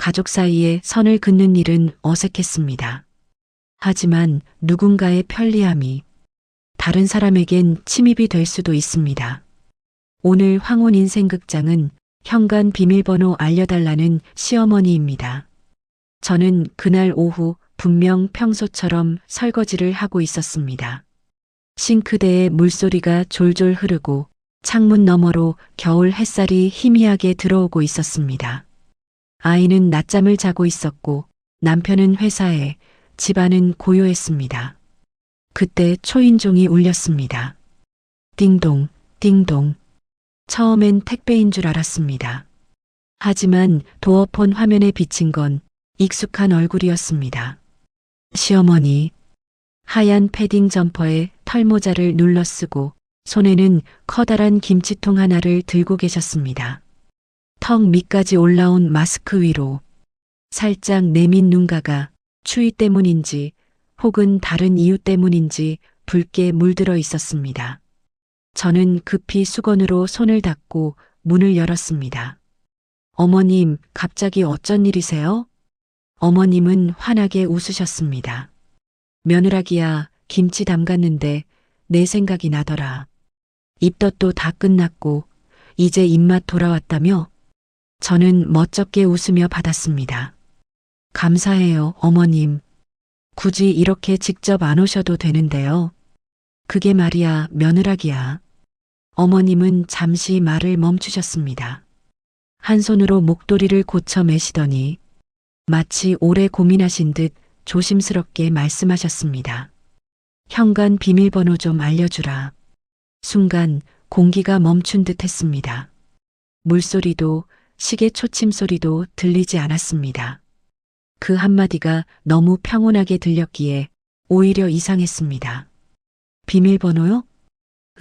가족 사이에 선을 긋는 일은 어색했습니다. 하지만 누군가의 편리함이 다른 사람에겐 침입이 될 수도 있습니다. 오늘 황혼 인생극장은 현관 비밀번호 알려달라는 시어머니입니다. 저는 그날 오후 분명 평소처럼 설거지를 하고 있었습니다. 싱크대에 물소리가 졸졸 흐르고 창문 너머로 겨울 햇살이 희미하게 들어오고 있었습니다. 아이는 낮잠을 자고 있었고 남편은 회사에, 집안은 고요했습니다. 그때 초인종이 울렸습니다. 띵동, 띵동. 처음엔 택배인 줄 알았습니다. 하지만 도어폰 화면에 비친 건 익숙한 얼굴이었습니다. 시어머니, 하얀 패딩 점퍼에 털모자를 눌러쓰고 손에는 커다란 김치통 하나를 들고 계셨습니다. 턱 밑까지 올라온 마스크 위로 살짝 내민 눈가가 추위 때문인지 혹은 다른 이유 때문인지 붉게 물들어 있었습니다. 저는 급히 수건으로 손을 닦고 문을 열었습니다. 어머님, 갑자기 어쩐 일이세요? 어머님은 환하게 웃으셨습니다. 며느라기야, 김치 담갔는데 내 생각이 나더라. 입덧도 다 끝났고 이제 입맛 돌아왔다며? 저는 멋쩍게 웃으며 받았습니다. 감사해요, 어머님. 굳이 이렇게 직접 안 오셔도 되는데요. 그게 말이야, 며느라기야. 어머님은 잠시 말을 멈추셨습니다. 한 손으로 목도리를 고쳐 매시더니 마치 오래 고민하신 듯 조심스럽게 말씀하셨습니다. 현관 비밀번호 좀 알려주라. 순간 공기가 멈춘 듯 했습니다. 물소리도 시계 초침 소리도 들리지 않았습니다. 그 한마디가 너무 평온하게 들렸기에 오히려 이상했습니다. 비밀번호요?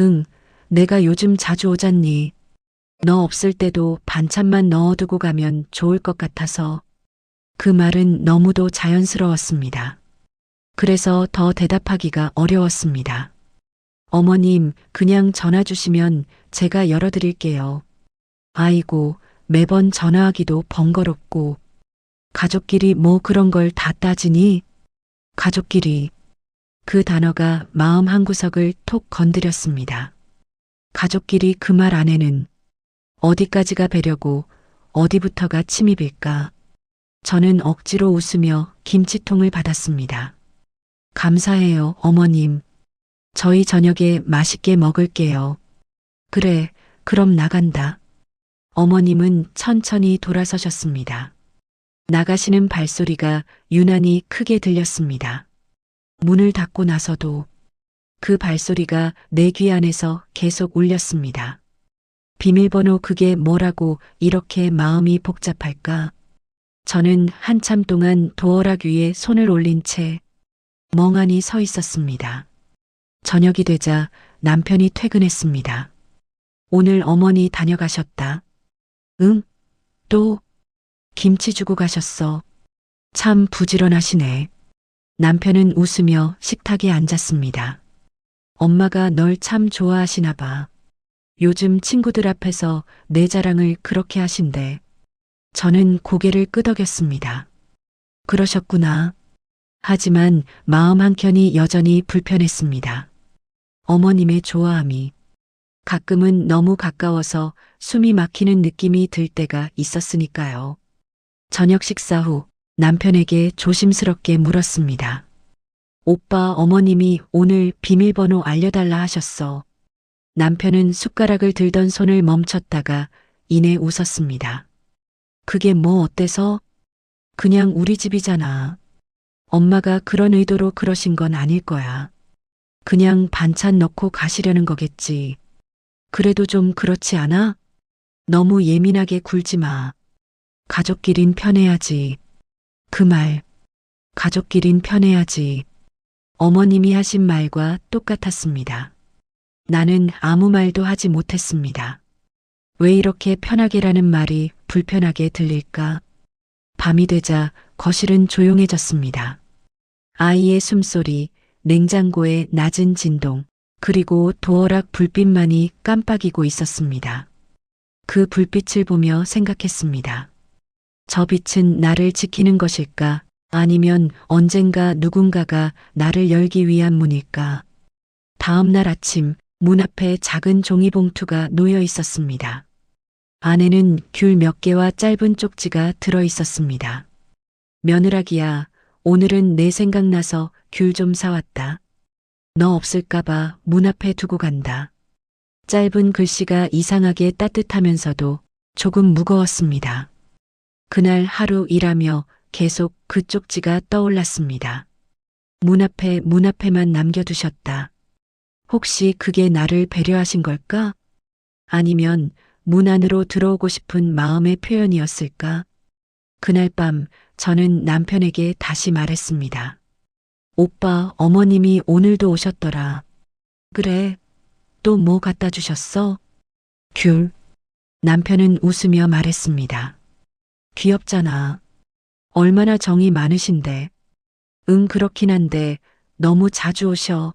응, 내가 요즘 자주 오잖니. 너 없을 때도 반찬만 넣어두고 가면 좋을 것 같아서. 그 말은 너무도 자연스러웠습니다. 그래서 더 대답하기가 어려웠습니다. 어머님, 그냥 전화 주시면 제가 열어드릴게요. 아이고, 매번 전화하기도 번거롭고. 가족끼리 뭐 그런 걸 다 따지니? 가족끼리. 그 단어가 마음 한구석을 톡 건드렸습니다. 가족끼리 그 말 안에는 어디까지가 배려고 어디부터가 침입일까? 저는 억지로 웃으며 김치통을 받았습니다. 감사해요, 어머님. 저희 저녁에 맛있게 먹을게요. 그래, 그럼 나간다. 어머님은 천천히 돌아서셨습니다. 나가시는 발소리가 유난히 크게 들렸습니다. 문을 닫고 나서도 그 발소리가 내 귀 안에서 계속 울렸습니다. 비밀번호 그게 뭐라고 이렇게 마음이 복잡할까? 저는 한참 동안 도어락 위에 손을 올린 채 멍하니 서 있었습니다. 저녁이 되자 남편이 퇴근했습니다. 오늘 어머니 다녀가셨다. 응? 또? 김치 주고 가셨어. 참 부지런하시네. 남편은 웃으며 식탁에 앉았습니다. 엄마가 널 참 좋아하시나 봐. 요즘 친구들 앞에서 내 자랑을 그렇게 하신대. 저는 고개를 끄덕였습니다. 그러셨구나. 하지만 마음 한켠이 여전히 불편했습니다. 어머님의 좋아함이 가끔은 너무 가까워서 숨이 막히는 느낌이 들 때가 있었으니까요. 저녁 식사 후 남편에게 조심스럽게 물었습니다. 오빠, 어머님이 오늘 비밀번호 알려달라 하셨어. 남편은 숟가락을 들던 손을 멈췄다가 이내 웃었습니다. 그게 뭐 어때서? 그냥 우리 집이잖아. 엄마가 그런 의도로 그러신 건 아닐 거야. 그냥 반찬 넣고 가시려는 거겠지. 그래도 좀 그렇지 않아? 너무 예민하게 굴지 마. 가족끼린 편해야지. 그 말, 가족끼린 편해야지. 어머님이 하신 말과 똑같았습니다. 나는 아무 말도 하지 못했습니다. 왜 이렇게 편하게라는 말이 불편하게 들릴까? 밤이 되자 거실은 조용해졌습니다. 아이의 숨소리, 냉장고의 낮은 진동, 그리고 도어락 불빛만이 깜빡이고 있었습니다. 그 불빛을 보며 생각했습니다. 저 빛은 나를 지키는 것일까? 아니면 언젠가 누군가가 나를 열기 위한 문일까? 다음 날 아침 문 앞에 작은 종이봉투가 놓여 있었습니다. 안에는 귤 몇 개와 짧은 쪽지가 들어 있었습니다. 며느라기야, 오늘은 내 생각나서 귤 좀 사왔다. 너 없을까봐 문 앞에 두고 간다. 짧은 글씨가 이상하게 따뜻하면서도 조금 무거웠습니다. 그날 하루 일하며 계속 그 쪽지가 떠올랐습니다. 문 앞에만 남겨두셨다. 혹시 그게 나를 배려하신 걸까? 아니면 문 안으로 들어오고 싶은 마음의 표현이었을까? 그날 밤 저는 남편에게 다시 말했습니다. 오빠, 어머님이 오늘도 오셨더라. 그래, 또 뭐 갖다 주셨어? 귤. 남편은 웃으며 말했습니다. 귀엽잖아. 얼마나 정이 많으신데. 응, 그렇긴 한데 너무 자주 오셔.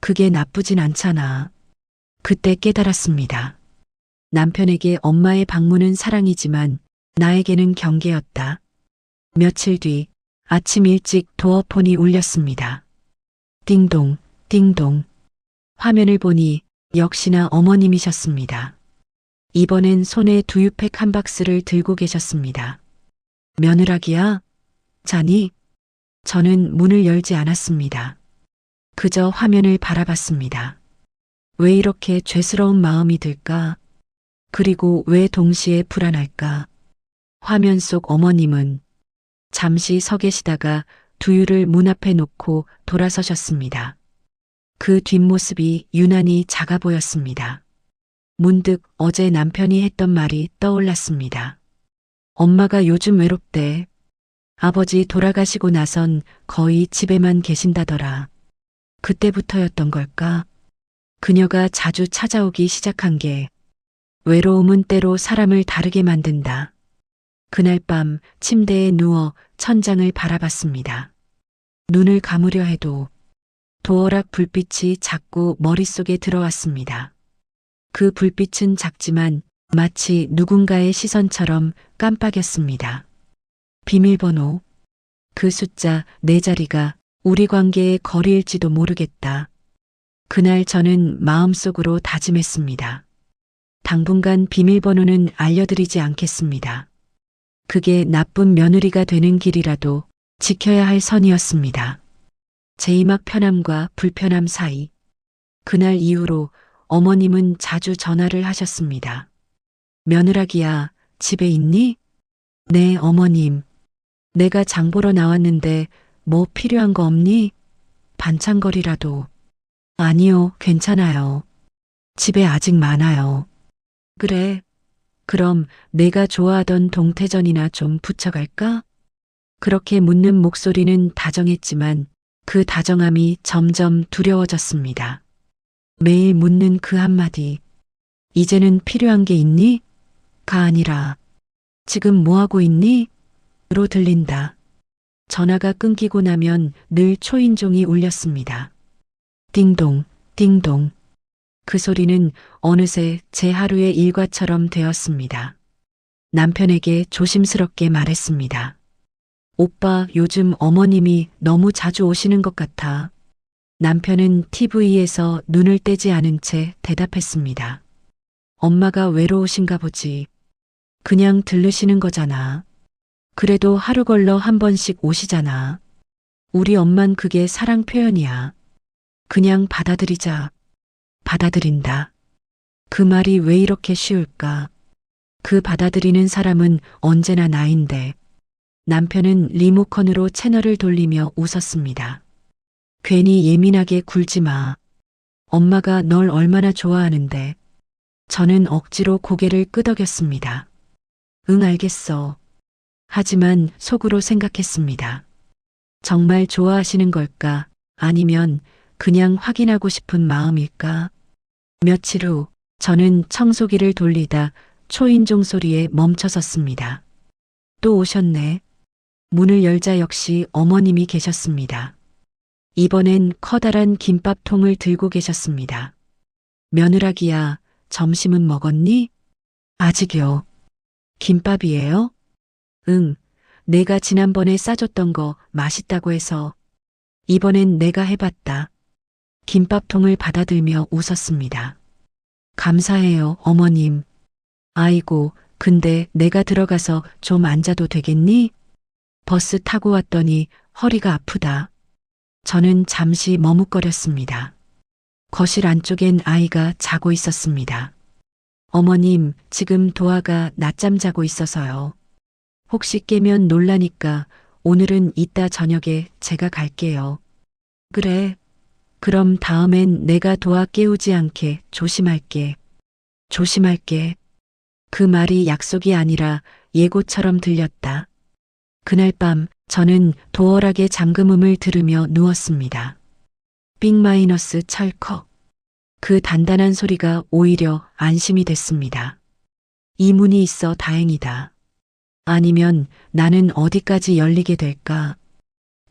그게 나쁘진 않잖아. 그때 깨달았습니다. 남편에게 엄마의 방문은 사랑이지만 나에게는 경계였다. 며칠 뒤 아침 일찍 도어폰이 울렸습니다. 띵동, 띵동. 화면을 보니 역시나 어머님이셨습니다. 이번엔 손에 두유팩 한 박스를 들고 계셨습니다. 며느라기야, 자니? 저는 문을 열지 않았습니다. 그저 화면을 바라봤습니다. 왜 이렇게 죄스러운 마음이 들까? 그리고 왜 동시에 불안할까? 화면 속 어머님은 잠시 서 계시다가 두유를 문 앞에 놓고 돌아서셨습니다. 그 뒷모습이 유난히 작아 보였습니다. 문득 어제 남편이 했던 말이 떠올랐습니다. 엄마가 요즘 외롭대. 아버지 돌아가시고 나선 거의 집에만 계신다더라. 그때부터였던 걸까? 그녀가 자주 찾아오기 시작한 게 외로움은 때로 사람을 다르게 만든다. 그날 밤 침대에 누워 천장을 바라봤습니다. 눈을 감으려 해도 도어락 불빛이 자꾸 머릿속에 들어왔습니다. 그 불빛은 작지만 마치 누군가의 시선처럼 깜빡였습니다. 비밀번호. 그 숫자 4자리가 우리 관계의 거리일지도 모르겠다. 그날 저는 마음속으로 다짐했습니다. 당분간 비밀번호는 알려드리지 않겠습니다. 그게 나쁜 며느리가 되는 길이라도 지켜야 할 선이었습니다. 제 이막 편함과 불편함 사이. 그날 이후로 어머님은 자주 전화를 하셨습니다. 며느라기야, 집에 있니? 네, 어머님. 내가 장 보러 나왔는데 뭐 필요한 거 없니? 반찬거리라도. 아니요, 괜찮아요. 집에 아직 많아요. 그래. 그럼 내가 좋아하던 동태전이나 좀 부쳐갈까? 그렇게 묻는 목소리는 다정했지만 그 다정함이 점점 두려워졌습니다. 매일 묻는 그 한마디. 이제는 필요한 게 있니? 가 아니라 지금 뭐 하고 있니? 로 들린다. 전화가 끊기고 나면 늘 초인종이 울렸습니다. 띵동, 띵동. 그 소리는 어느새 제 하루의 일과처럼 되었습니다. 남편에게 조심스럽게 말했습니다. 오빠, 요즘 어머님이 너무 자주 오시는 것 같아. 남편은 TV에서 눈을 떼지 않은 채 대답했습니다. 엄마가 외로우신가 보지. 그냥 들르시는 거잖아. 그래도 하루 걸러 한 번씩 오시잖아. 우리 엄만 그게 사랑 표현이야. 그냥 받아들이자. 받아들인다. 그 말이 왜 이렇게 쉬울까? 그 받아들이는 사람은 언제나 나인데. 남편은 리모컨으로 채널을 돌리며 웃었습니다. 괜히 예민하게 굴지 마. 엄마가 널 얼마나 좋아하는데. 저는 억지로 고개를 끄덕였습니다. 응, 알겠어. 하지만 속으로 생각했습니다. 정말 좋아하시는 걸까? 아니면 그냥 확인하고 싶은 마음일까? 며칠 후 저는 청소기를 돌리다 초인종 소리에 멈춰섰습니다. 또 오셨네. 문을 열자 역시 어머님이 계셨습니다. 이번엔 커다란 김밥통을 들고 계셨습니다. 며느라기야, 점심은 먹었니? 아직요. 김밥이에요? 응, 내가 지난번에 싸줬던 거 맛있다고 해서 이번엔 내가 해봤다. 김밥통을 받아들며 웃었습니다. 감사해요, 어머님. 아이고, 근데 내가 들어가서 좀 앉아도 되겠니? 버스 타고 왔더니 허리가 아프다. 저는 잠시 머뭇거렸습니다. 거실 안쪽엔 아이가 자고 있었습니다. 어머님, 지금 도아가 낮잠 자고 있어서요. 혹시 깨면 놀라니까 오늘은 이따 저녁에 제가 갈게요. 그래. 그럼 다음엔 내가 도아 깨우지 않게 조심할게. 조심할게. 그 말이 약속이 아니라 예고처럼 들렸다. 그날 밤 저는 도어락의 잠금음을 들으며 누웠습니다. 빅 마이너스 철컥. 그 단단한 소리가 오히려 안심이 됐습니다. 이 문이 있어 다행이다. 아니면 나는 어디까지 열리게 될까?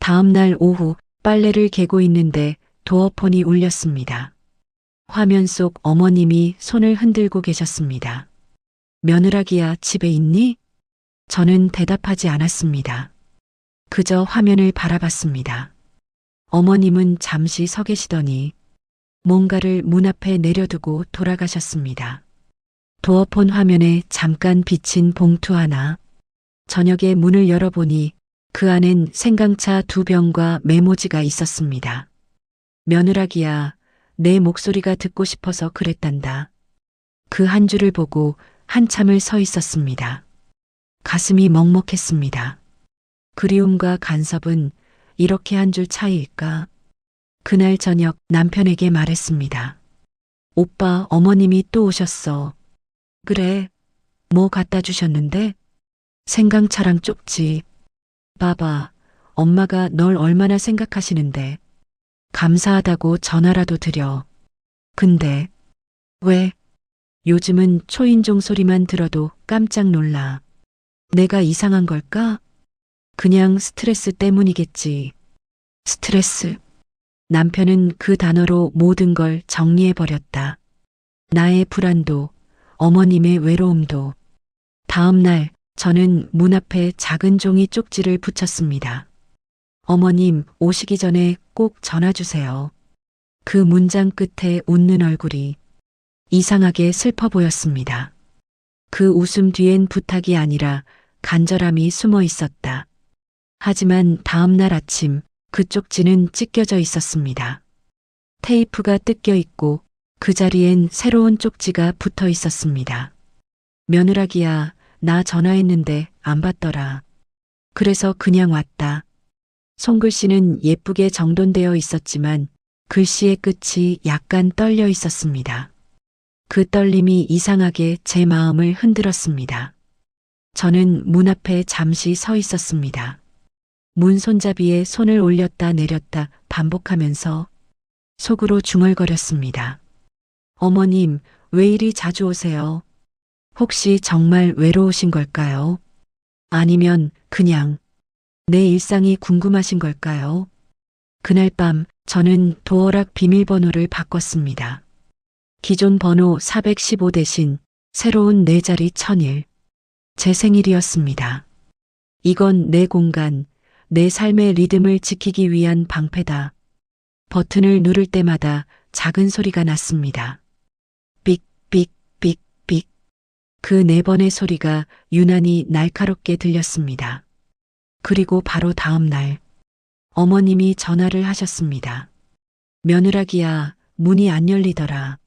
다음 날 오후 빨래를 개고 있는데 도어폰이 울렸습니다. 화면 속 어머님이 손을 흔들고 계셨습니다. 며느라기야, 집에 있니? 저는 대답하지 않았습니다. 그저 화면을 바라봤습니다. 어머님은 잠시 서 계시더니 뭔가를 문 앞에 내려두고 돌아가셨습니다. 도어폰 화면에 잠깐 비친 봉투 하나. 저녁에 문을 열어보니 그 안엔 생강차 2병과 메모지가 있었습니다. 며느라기야, 내 목소리가 듣고 싶어서 그랬단다. 그 한 줄을 보고 한참을 서 있었습니다. 가슴이 먹먹했습니다. 그리움과 간섭은 이렇게 한 줄 차이일까? 그날 저녁 남편에게 말했습니다. 오빠, 어머님이 또 오셨어. 그래. 뭐 갖다 주셨는데? 생강차랑 쪽지. 봐봐, 엄마가 널 얼마나 생각하시는데. 감사하다고 전화라도 드려. 근데 왜? 요즘은 초인종 소리만 들어도 깜짝 놀라. 내가 이상한 걸까? 그냥 스트레스 때문이겠지. 스트레스. 남편은 그 단어로 모든 걸 정리해버렸다. 나의 불안도, 어머님의 외로움도. 다음 날 저는 문 앞에 작은 종이 쪽지를 붙였습니다. 어머님 오시기 전에 꼭 전화 주세요. 그 문장 끝에 웃는 얼굴이 이상하게 슬퍼 보였습니다. 그 웃음 뒤엔 부탁이 아니라 간절함이 숨어 있었다. 하지만 다음 날 아침 그 쪽지는 찢겨져 있었습니다. 테이프가 뜯겨 있고 그 자리엔 새로운 쪽지가 붙어 있었습니다. 며느라기야, 나 전화했는데 안 받더라. 그래서 그냥 왔다. 손글씨는 예쁘게 정돈되어 있었지만 글씨의 끝이 약간 떨려 있었습니다. 그 떨림이 이상하게 제 마음을 흔들었습니다. 저는 문 앞에 잠시 서 있었습니다. 문 손잡이에 손을 올렸다 내렸다 반복하면서 속으로 중얼거렸습니다. 어머님, 왜 이리 자주 오세요? 혹시 정말 외로우신 걸까요? 아니면 그냥 내 일상이 궁금하신 걸까요? 그날 밤 저는 도어락 비밀번호를 바꿨습니다. 기존 번호 415 대신 새로운 4자리 1001. 제 생일이었습니다. 이건 내 공간, 내 삶의 리듬을 지키기 위한 방패다. 버튼을 누를 때마다 작은 소리가 났습니다. 삑, 삑, 삑, 삑. 그 4번의 소리가 유난히 날카롭게 들렸습니다. 그리고 바로 다음 날 어머님이 전화를 하셨습니다. 며느라기야, 문이 안 열리더라.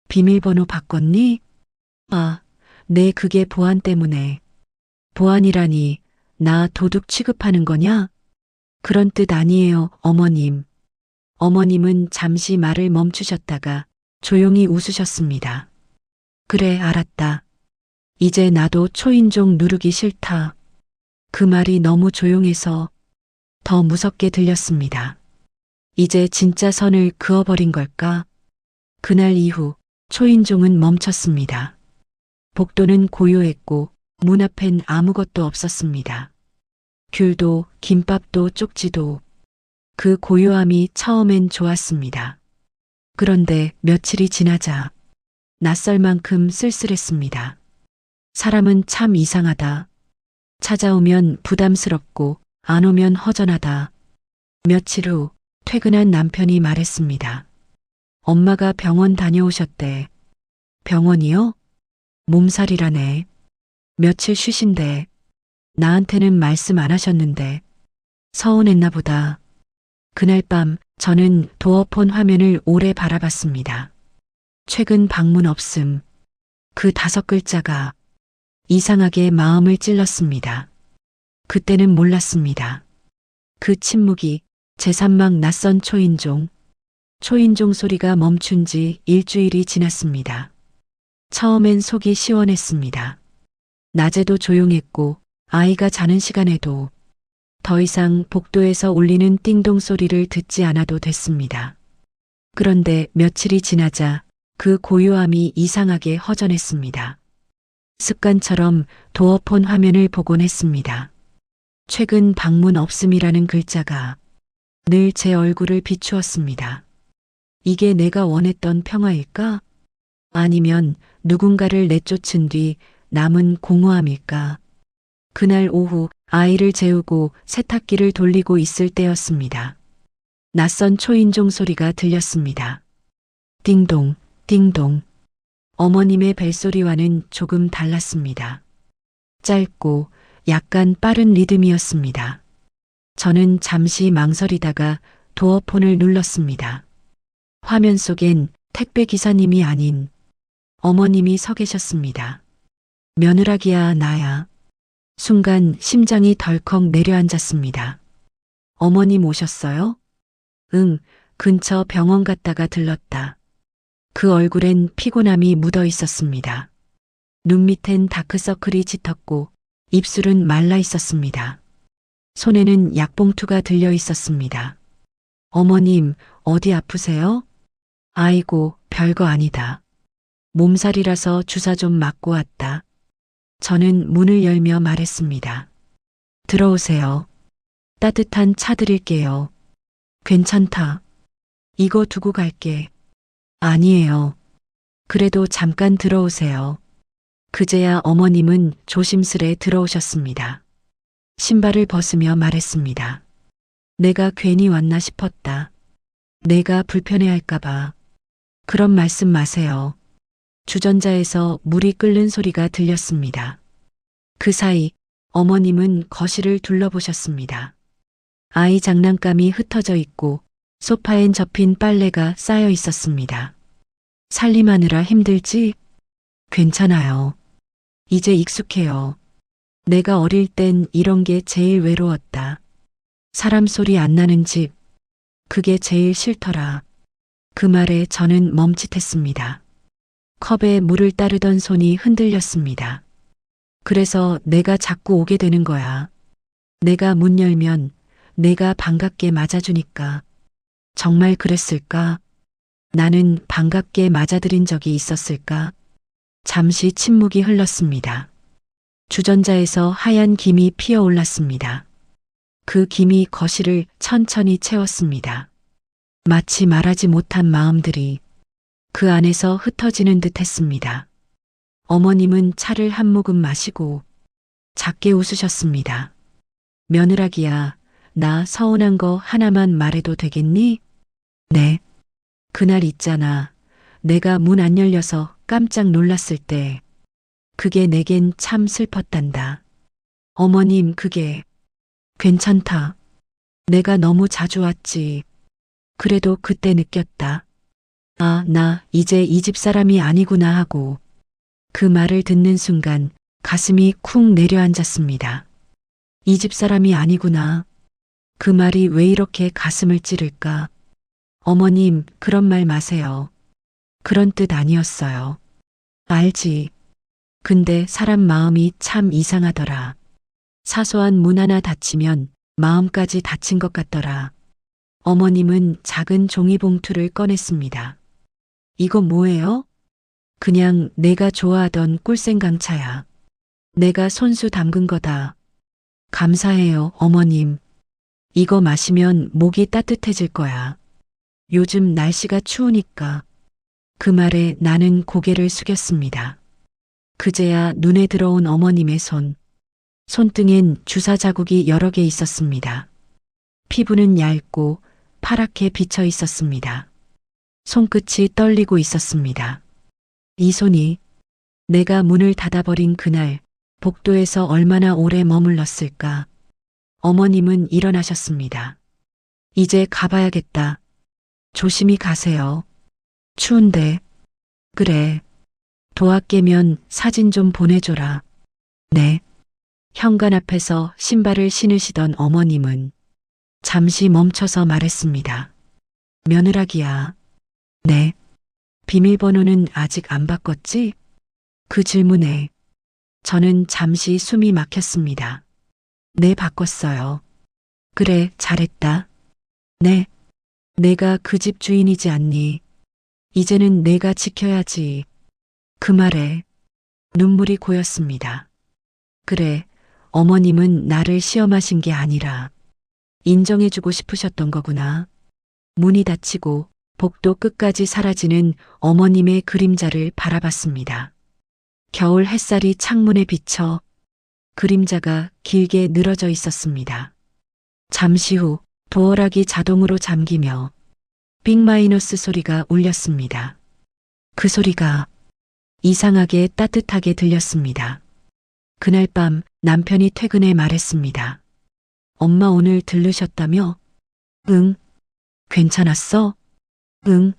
비밀번호 바꿨니? 아, 네, 그게 보안 때문에. 보안이라니, 나 도둑 취급하는 거냐? 그런 뜻 아니에요, 어머님. 어머님은 잠시 말을 멈추셨다가 조용히 웃으셨습니다. 그래, 알았다. 이제 나도 초인종 누르기 싫다. 그 말이 너무 조용해서 더 무섭게 들렸습니다. 이제 진짜 선을 그어버린 걸까? 그날 이후 초인종은 멈췄습니다. 복도는 고요했고 문 앞엔 아무것도 없었습니다. 귤도 김밥도 쪽지도. 그 고요함이 처음엔 좋았습니다. 그런데 며칠이 지나자 낯설 만큼 쓸쓸했습니다. 사람은 참 이상하다. 찾아오면 부담스럽고 안 오면 허전하다. 며칠 후 퇴근한 남편이 말했습니다. 엄마가 병원 다녀오셨대. 병원이요? 몸살이라네. 며칠 쉬신대. 나한테는 말씀 안 하셨는데. 서운했나 보다. 그날 밤 저는 도어폰 화면을 오래 바라봤습니다. 최근 방문 없음. 그 5글자가 이상하게 마음을 찔렀습니다. 그때는 몰랐습니다. 그 침묵이 제3막 낯선 초인종. 초인종 소리가 멈춘 지 일주일이 지났습니다. 처음엔 속이 시원했습니다. 낮에도 조용했고 아이가 자는 시간에도 더 이상 복도에서 울리는 띵동 소리를 듣지 않아도 됐습니다. 그런데 며칠이 지나자 그 고요함이 이상하게 허전했습니다. 습관처럼 도어폰 화면을 보곤 했습니다. 최근 방문 없음이라는 글자가 늘 제 얼굴을 비추었습니다. 이게 내가 원했던 평화일까? 아니면 누군가를 내쫓은 뒤 남은 공허함일까? 그날 오후 아이를 재우고 세탁기를 돌리고 있을 때였습니다. 낯선 초인종 소리가 들렸습니다. 띵동, 띵동. 어머님의 벨소리와는 조금 달랐습니다. 짧고 약간 빠른 리듬이었습니다. 저는 잠시 망설이다가 도어폰을 눌렀습니다. 화면 속엔 택배 기사님이 아닌 어머님이 서 계셨습니다. 며느라기야 나야. 순간 심장이 덜컥 내려앉았습니다. 어머님 오셨어요? 응, 근처 병원 갔다가 들렀다. 그 얼굴엔 피곤함이 묻어 있었습니다. 눈 밑엔 다크서클이 짙었고 입술은 말라 있었습니다. 손에는 약봉투가 들려 있었습니다. 어머님, 어디 아프세요? 아이고, 별거 아니다. 몸살이라서 주사 좀 맞고 왔다. 저는 문을 열며 말했습니다. 들어오세요. 따뜻한 차 드릴게요. 괜찮다. 이거 두고 갈게. 아니에요. 그래도 잠깐 들어오세요. 그제야 어머님은 조심스레 들어오셨습니다. 신발을 벗으며 말했습니다. 내가 괜히 왔나 싶었다. 내가 불편해할까봐. 그런 말씀 마세요. 주전자에서 물이 끓는 소리가 들렸습니다. 그 사이 어머님은 거실을 둘러보셨습니다. 아이 장난감이 흩어져 있고 소파엔 접힌 빨래가 쌓여 있었습니다. 살림하느라 힘들지? 괜찮아요. 이제 익숙해요. 내가 어릴 땐 이런 게 제일 외로웠다. 사람 소리 안 나는 집. 그게 제일 싫더라. 그 말에 저는 멈칫했습니다. 컵에 물을 따르던 손이 흔들렸습니다. 그래서 내가 자꾸 오게 되는 거야. 내가 문 열면 내가 반갑게 맞아주니까. 정말 그랬을까? 나는 반갑게 맞아들인 적이 있었을까? 잠시 침묵이 흘렀습니다. 주전자에서 하얀 김이 피어올랐습니다. 그 김이 거실을 천천히 채웠습니다. 마치 말하지 못한 마음들이 그 안에서 흩어지는 듯 했습니다. 어머님은 차를 한 모금 마시고 작게 웃으셨습니다. 며느라기야, 나 서운한 거 하나만 말해도 되겠니? 네. 그날 있잖아. 내가 문 안 열려서 깜짝 놀랐을 때 그게 내겐 참 슬펐단다. 어머님, 그게 괜찮다. 내가 너무 자주 왔지. 그래도 그때 느꼈다. 아, 나 이제 이 집 사람이 아니구나 하고 그 말을 듣는 순간 가슴이 쿵 내려앉았습니다. 이 집 사람이 아니구나. 그 말이 왜 이렇게 가슴을 찌를까? 어머님, 그런 말 마세요. 그런 뜻 아니었어요. 알지. 근데 사람 마음이 참 이상하더라. 사소한 문 하나 닫히면 마음까지 닫힌 것 같더라. 어머님은 작은 종이봉투를 꺼냈습니다. 이거 뭐예요? 그냥 내가 좋아하던 꿀생강차야. 내가 손수 담근 거다. 감사해요, 어머님. 이거 마시면 목이 따뜻해질 거야. 요즘 날씨가 추우니까. 그 말에 나는 고개를 숙였습니다. 그제야 눈에 들어온 어머님의 손. 손등엔 주사 자국이 여러 개 있었습니다. 피부는 얇고 파랗게 비쳐 있었습니다. 손끝이 떨리고 있었습니다. 이 손이 내가 문을 닫아버린 그날 복도에서 얼마나 오래 머물렀을까. 어머님은 일어나셨습니다. 이제 가봐야겠다. 조심히 가세요. 추운데. 그래. 도화 깨면 사진 좀 보내줘라. 네. 현관 앞에서 신발을 신으시던 어머님은 잠시 멈춰서 말했습니다. 며느라기야. 네. 비밀번호는 아직 안 바꿨지? 그 질문에 저는 잠시 숨이 막혔습니다. 네, 바꿨어요. 그래, 잘했다. 네. 내가 그 집 주인이지 않니? 이제는 내가 지켜야지. 그 말에 눈물이 고였습니다. 그래, 어머님은 나를 시험하신 게 아니라 인정해주고 싶으셨던 거구나. 문이 닫히고 복도 끝까지 사라지는 어머님의 그림자를 바라봤습니다. 겨울 햇살이 창문에 비쳐 그림자가 길게 늘어져 있었습니다. 잠시 후 도어락이 자동으로 잠기며 빅마이너스 소리가 울렸습니다. 그 소리가 이상하게 따뜻하게 들렸습니다. 그날 밤 남편이 퇴근해 말했습니다. 엄마 오늘 들르셨다며? 응. 괜찮았어? 응.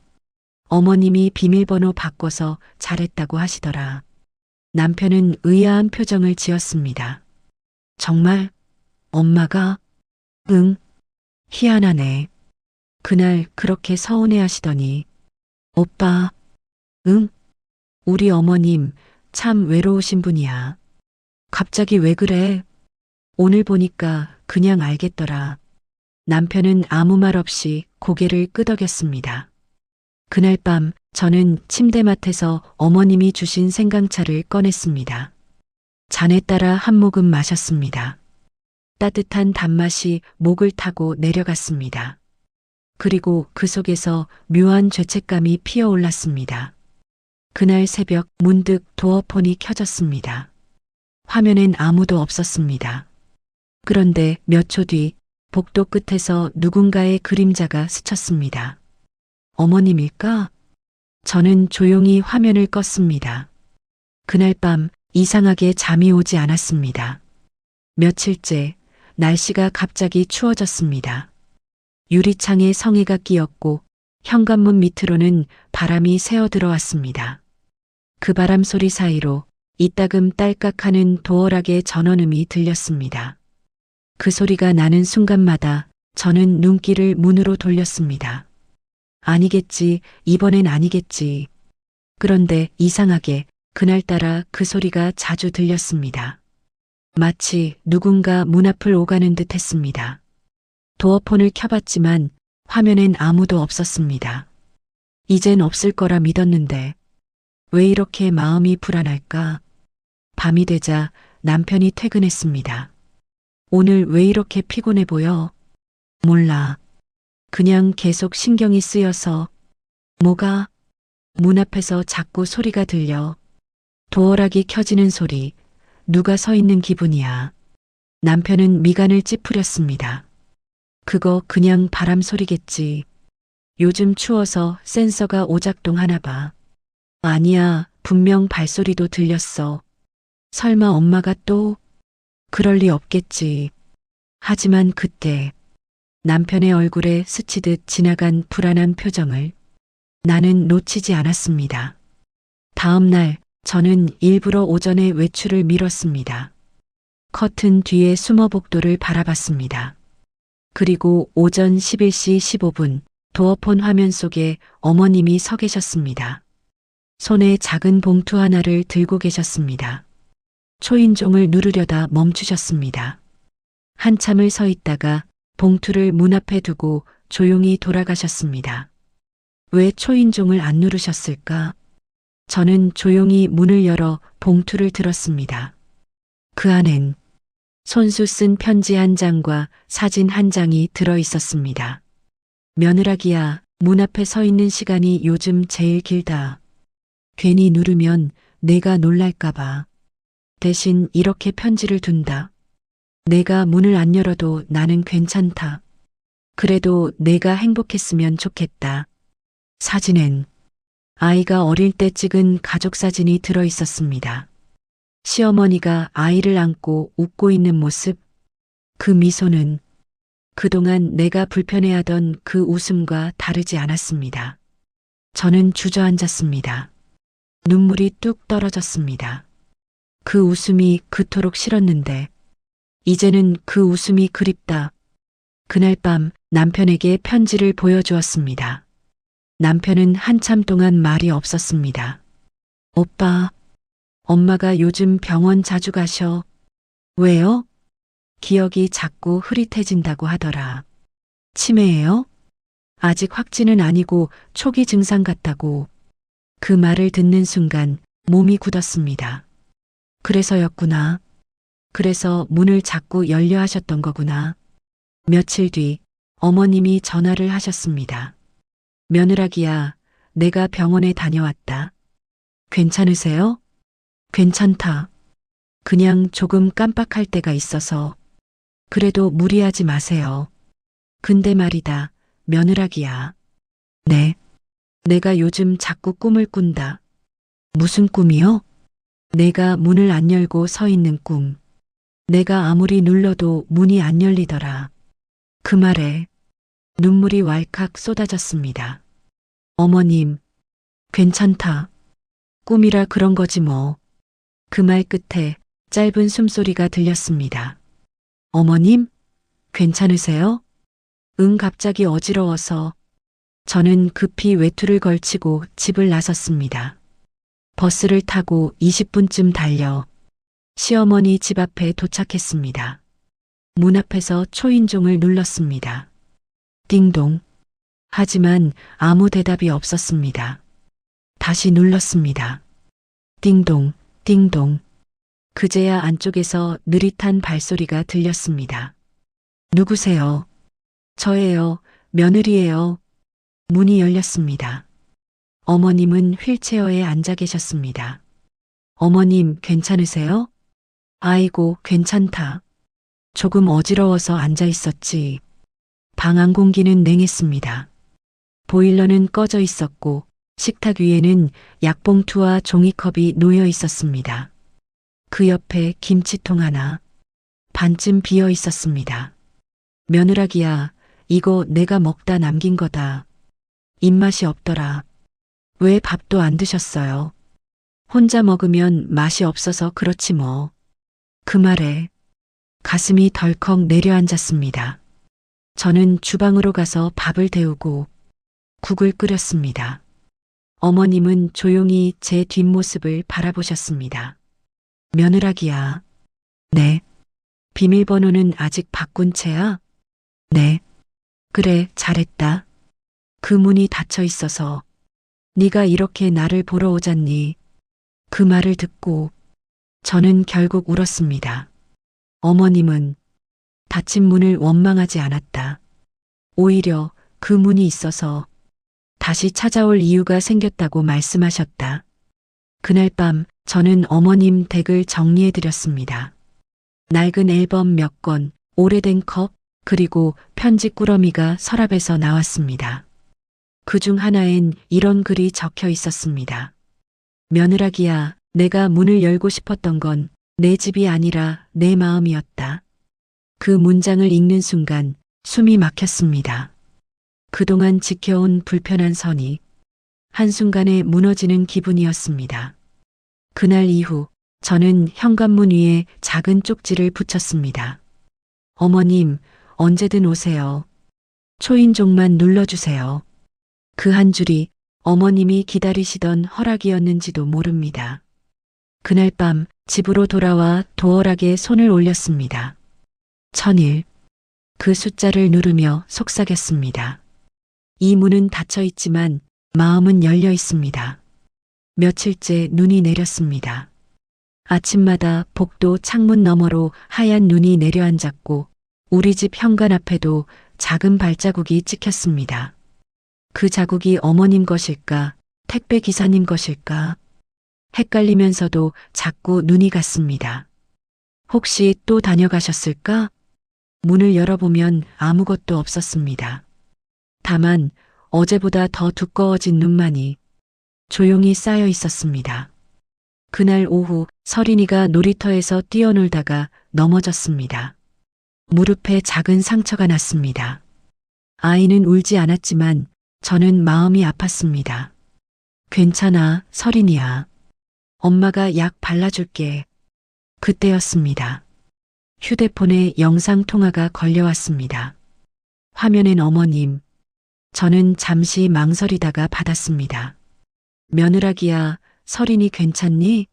어머님이 비밀번호 바꿔서 잘했다고 하시더라. 남편은 의아한 표정을 지었습니다. 정말? 엄마가? 응. 희한하네. 그날 그렇게 서운해 하시더니. 오빠. 응? 우리 어머님 참 외로우신 분이야. 갑자기 왜 그래? 오늘 보니까 그냥 알겠더라. 남편은 아무 말 없이 고개를 끄덕였습니다. 그날 밤 저는 침대맡에서 어머님이 주신 생강차를 꺼냈습니다. 잔에 따라 한 모금 마셨습니다. 따뜻한 단맛이 목을 타고 내려갔습니다. 그리고 그 속에서 묘한 죄책감이 피어올랐습니다. 그날 새벽 문득 도어폰이 켜졌습니다. 화면엔 아무도 없었습니다. 그런데 몇 초 뒤 복도 끝에서 누군가의 그림자가 스쳤습니다. 어머님일까? 저는 조용히 화면을 껐습니다. 그날 밤 이상하게 잠이 오지 않았습니다. 며칠째 날씨가 갑자기 추워졌습니다. 유리창에 성에가 끼었고 현관문 밑으로는 바람이 새어 들어왔습니다. 그 바람 소리 사이로 이따금 딸깍하는 도어락의 전원음이 들렸습니다. 그 소리가 나는 순간마다 저는 눈길을 문으로 돌렸습니다. 아니겠지, 이번엔 아니겠지. 그런데 이상하게 그날따라 그 소리가 자주 들렸습니다. 마치 누군가 문 앞을 오가는 듯 했습니다. 도어폰을 켜봤지만 화면엔 아무도 없었습니다. 이젠 없을 거라 믿었는데 왜 이렇게 마음이 불안할까? 밤이 되자 남편이 퇴근했습니다. 오늘 왜 이렇게 피곤해 보여? 몰라. 그냥 계속 신경이 쓰여서. 뭐가? 문 앞에서 자꾸 소리가 들려. 도어락이 켜지는 소리. 누가 서 있는 기분이야. 남편은 미간을 찌푸렸습니다. 그거 그냥 바람 소리겠지. 요즘 추워서 센서가 오작동하나 봐. 아니야, 분명 발소리도 들렸어. 설마 엄마가 또? 그럴 리 없겠지. 하지만 그때 남편의 얼굴에 스치듯 지나간 불안한 표정을 나는 놓치지 않았습니다. 다음 날 저는 일부러 오전에 외출을 미뤘습니다. 커튼 뒤에 숨어 복도를 바라봤습니다. 그리고 오전 11시 15분 도어폰 화면 속에 어머님이 서 계셨습니다. 손에 작은 봉투 하나를 들고 계셨습니다. 초인종을 누르려다 멈추셨습니다. 한참을 서 있다가 봉투를 문 앞에 두고 조용히 돌아가셨습니다. 왜 초인종을 안 누르셨을까? 저는 조용히 문을 열어 봉투를 들었습니다. 그 안엔 손수 쓴 편지 한 장과 사진 한 장이 들어 있었습니다. 며느라기야, 문 앞에 서 있는 시간이 요즘 제일 길다. 괜히 누르면 내가 놀랄까봐. 대신 이렇게 편지를 둔다. 내가 문을 안 열어도 나는 괜찮다. 그래도 내가 행복했으면 좋겠다. 사진엔 아이가 어릴 때 찍은 가족 사진이 들어 있었습니다. 시어머니가 아이를 안고 웃고 있는 모습, 그 미소는 그동안 내가 불편해하던 그 웃음과 다르지 않았습니다. 저는 주저앉았습니다. 눈물이 뚝 떨어졌습니다. 그 웃음이 그토록 싫었는데, 이제는 그 웃음이 그립다. 그날 밤 남편에게 편지를 보여주었습니다. 남편은 한참 동안 말이 없었습니다. 오빠, 엄마가 요즘 병원 자주 가셔. 왜요? 기억이 자꾸 흐릿해진다고 하더라. 치매예요? 아직 확진은 아니고 초기 증상 같다고. 그 말을 듣는 순간 몸이 굳었습니다. 그래서였구나. 그래서 문을 자꾸 열려 하셨던 거구나. 며칠 뒤 어머님이 전화를 하셨습니다. 며느라기야, 내가 병원에 다녀왔다. 괜찮으세요? 괜찮다. 그냥 조금 깜빡할 때가 있어서. 그래도 무리하지 마세요. 근데 말이다, 며느라기야. 네. 내가 요즘 자꾸 꿈을 꾼다. 무슨 꿈이요? 내가 문을 안 열고 서 있는 꿈. 내가 아무리 눌러도 문이 안 열리더라. 그 말에 눈물이 왈칵 쏟아졌습니다. 어머님, 괜찮다. 꿈이라 그런 거지 뭐. 그 말 끝에 짧은 숨소리가 들렸습니다. 어머님, 괜찮으세요? 응, 갑자기 어지러워서. 저는 급히 외투를 걸치고 집을 나섰습니다. 버스를 타고 20분쯤 달려 시어머니 집 앞에 도착했습니다. 문 앞에서 초인종을 눌렀습니다. 띵동. 하지만 아무 대답이 없었습니다. 다시 눌렀습니다. 띵동, 띵동. 그제야 안쪽에서 느릿한 발소리가 들렸습니다. 누구세요? 저예요. 며느리예요. 문이 열렸습니다. 어머님은 휠체어에 앉아 계셨습니다. 어머님, 괜찮으세요? 아이고, 괜찮다. 조금 어지러워서 앉아 있었지. 방 안 공기는 냉했습니다. 보일러는 꺼져 있었고 식탁 위에는 약봉투와 종이컵이 놓여 있었습니다. 그 옆에 김치통 하나 반쯤 비어 있었습니다. 며느라기야, 이거 내가 먹다 남긴 거다. 입맛이 없더라. 왜 밥도 안 드셨어요? 혼자 먹으면 맛이 없어서 그렇지 뭐. 그 말에 가슴이 덜컥 내려앉았습니다. 저는 주방으로 가서 밥을 데우고 국을 끓였습니다. 어머님은 조용히 제 뒷모습을 바라보셨습니다. 며느라기야. 네. 비밀번호는 아직 바꾼 채야? 네. 그래, 잘했다. 그 문이 닫혀 있어서 네가 이렇게 나를 보러 오잖니. 그 말을 듣고 저는 결국 울었습니다. 어머님은 닫힌 문을 원망하지 않았다. 오히려 그 문이 있어서 다시 찾아올 이유가 생겼다고 말씀하셨다. 그날 밤 저는 어머님 댁을 정리해 드렸습니다. 낡은 앨범 몇 권, 오래된 컵, 그리고 편지 꾸러미가 서랍에서 나왔습니다. 그중 하나엔 이런 글이 적혀 있었습니다. 며느라기야, 내가 문을 열고 싶었던 건 내 집이 아니라 내 마음이었다. 그 문장을 읽는 순간 숨이 막혔습니다. 그동안 지켜온 불편한 선이 한순간에 무너지는 기분이었습니다. 그날 이후 저는 현관문 위에 작은 쪽지를 붙였습니다. 어머님, 언제든 오세요. 초인종만 눌러주세요. 그 한 줄이 어머님이 기다리시던 허락이었는지도 모릅니다. 그날 밤 집으로 돌아와 도어락에 손을 올렸습니다. 1001. 그 숫자를 누르며 속삭였습니다. 이 문은 닫혀 있지만 마음은 열려 있습니다. 며칠째 눈이 내렸습니다. 아침마다 복도 창문 너머로 하얀 눈이 내려앉았고 우리 집 현관 앞에도 작은 발자국이 찍혔습니다. 그 자국이 어머님 것일까, 택배 기사님 것일까? 헷갈리면서도 자꾸 눈이 갔습니다. 혹시 또 다녀가셨을까? 문을 열어보면 아무것도 없었습니다. 다만 어제보다 더 두꺼워진 눈만이 조용히 쌓여 있었습니다. 그날 오후 서린이가 놀이터에서 뛰어놀다가 넘어졌습니다. 무릎에 작은 상처가 났습니다. 아이는 울지 않았지만 저는 마음이 아팠습니다. 괜찮아, 서린이야. 엄마가 약 발라줄게. 그때였습니다. 휴대폰에 영상 통화가 걸려왔습니다. 화면엔 어머님. 저는 잠시 망설이다가 받았습니다. 며느라기야, 서린이 괜찮니?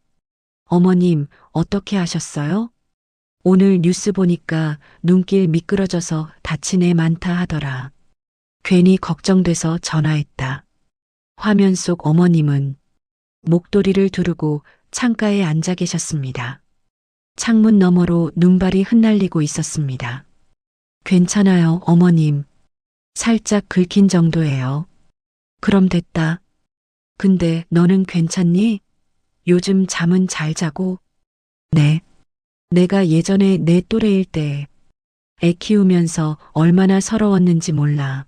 어머님, 어떻게 하셨어요? 오늘 뉴스 보니까 눈길 미끄러져서 다친 애 많다 하더라. 괜히 걱정돼서 전화했다. 화면 속 어머님은 목도리를 두르고 창가에 앉아 계셨습니다. 창문 너머로 눈발이 흩날리고 있었습니다. 괜찮아요, 어머님. 살짝 긁힌 정도예요. 그럼 됐다. 근데 너는 괜찮니? 요즘 잠은 잘 자고? 네. 내가 예전에 내 또래일 때 애 키우면서 얼마나 서러웠는지 몰라.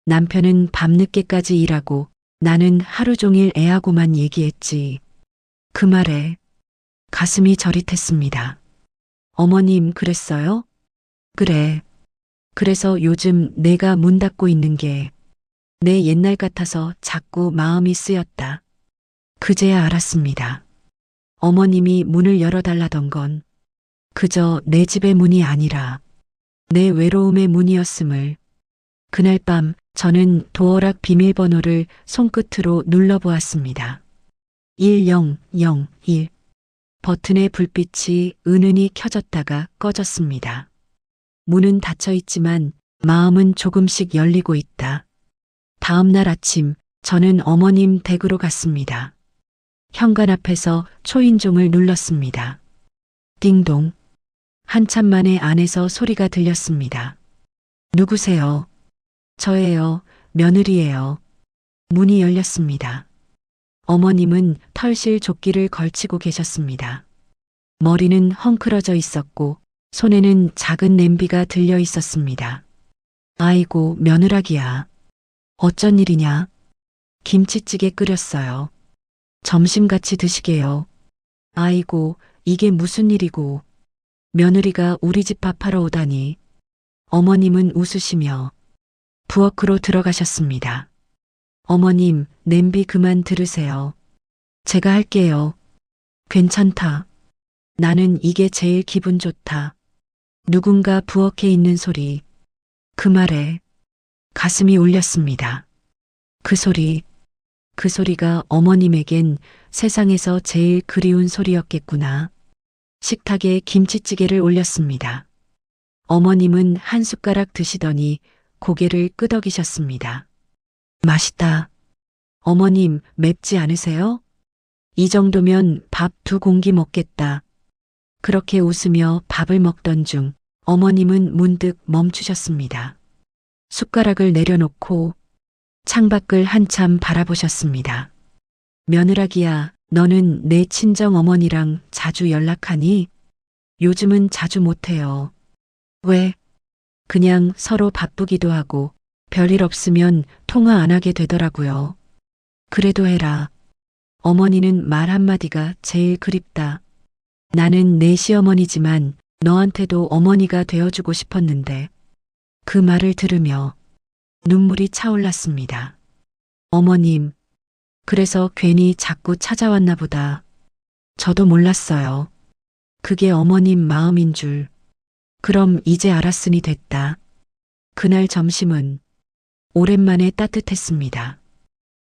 남편은 밤늦게까지 일하고 나는 하루 종일 애하고만 얘기했지. 그 말에 가슴이 저릿했습니다. 어머님 그랬어요? 그래. 그래서 요즘 내가 문 닫고 있는 게 내 옛날 같아서 자꾸 마음이 쓰였다. 그제야 알았습니다. 어머님이 문을 열어달라던 건 그저 내 집의 문이 아니라 내 외로움의 문이었음을. 그날 밤 저는 도어락 비밀번호를 손끝으로 눌러보았습니다. 1001. 버튼의 불빛이 은은히 켜졌다가 꺼졌습니다. 문은 닫혀 있지만 마음은 조금씩 열리고 있다. 다음 날 아침 저는 어머님 댁으로 갔습니다. 현관 앞에서 초인종을 눌렀습니다. 띵동. 한참 만에 안에서 소리가 들렸습니다. 누구세요? 저예요. 며느리예요. 문이 열렸습니다. 어머님은 털실 조끼를 걸치고 계셨습니다. 머리는 헝클어져 있었고 손에는 작은 냄비가 들려 있었습니다. 아이고, 며느라기야. 어쩐 일이냐? 김치찌개 끓였어요. 점심 같이 드시게요. 아이고, 이게 무슨 일이고. 며느리가 우리 집 밥하러 오다니. 어머님은 웃으시며 부엌으로 들어가셨습니다. 어머님, 냄비 그만 들으세요. 제가 할게요. 괜찮다. 나는 이게 제일 기분 좋다. 누군가 부엌에 있는 소리. 그 말에 가슴이 울렸습니다. 그 소리가 어머님에겐 세상에서 제일 그리운 소리였겠구나. 식탁에 김치찌개를 올렸습니다. 어머님은 한 숟가락 드시더니 고개를 끄덕이셨습니다. 맛있다. 어머님, 맵지 않으세요? 이 정도면 밥 2공기 먹겠다. 그렇게 웃으며 밥을 먹던 중 어머님은 문득 멈추셨습니다. 숟가락을 내려놓고 창밖을 한참 바라보셨습니다. 며느라기야, 너는 내 친정 어머니랑 자주 연락하니? 요즘은 자주 못해요. 왜? 그냥 서로 바쁘기도 하고 별일 없으면 통화 안 하게 되더라고요. 그래도 해라. 어머니는 말 한마디가 제일 그립다. 나는 내 시어머니지만 너한테도 어머니가 되어주고 싶었는데. 그 말을 들으며 눈물이 차올랐습니다. 어머님, 그래서 괜히 자꾸 찾아왔나 보다. 저도 몰랐어요. 그게 어머님 마음인 줄. 그럼 이제 알았으니 됐다. 그날 점심은 오랜만에 따뜻했습니다.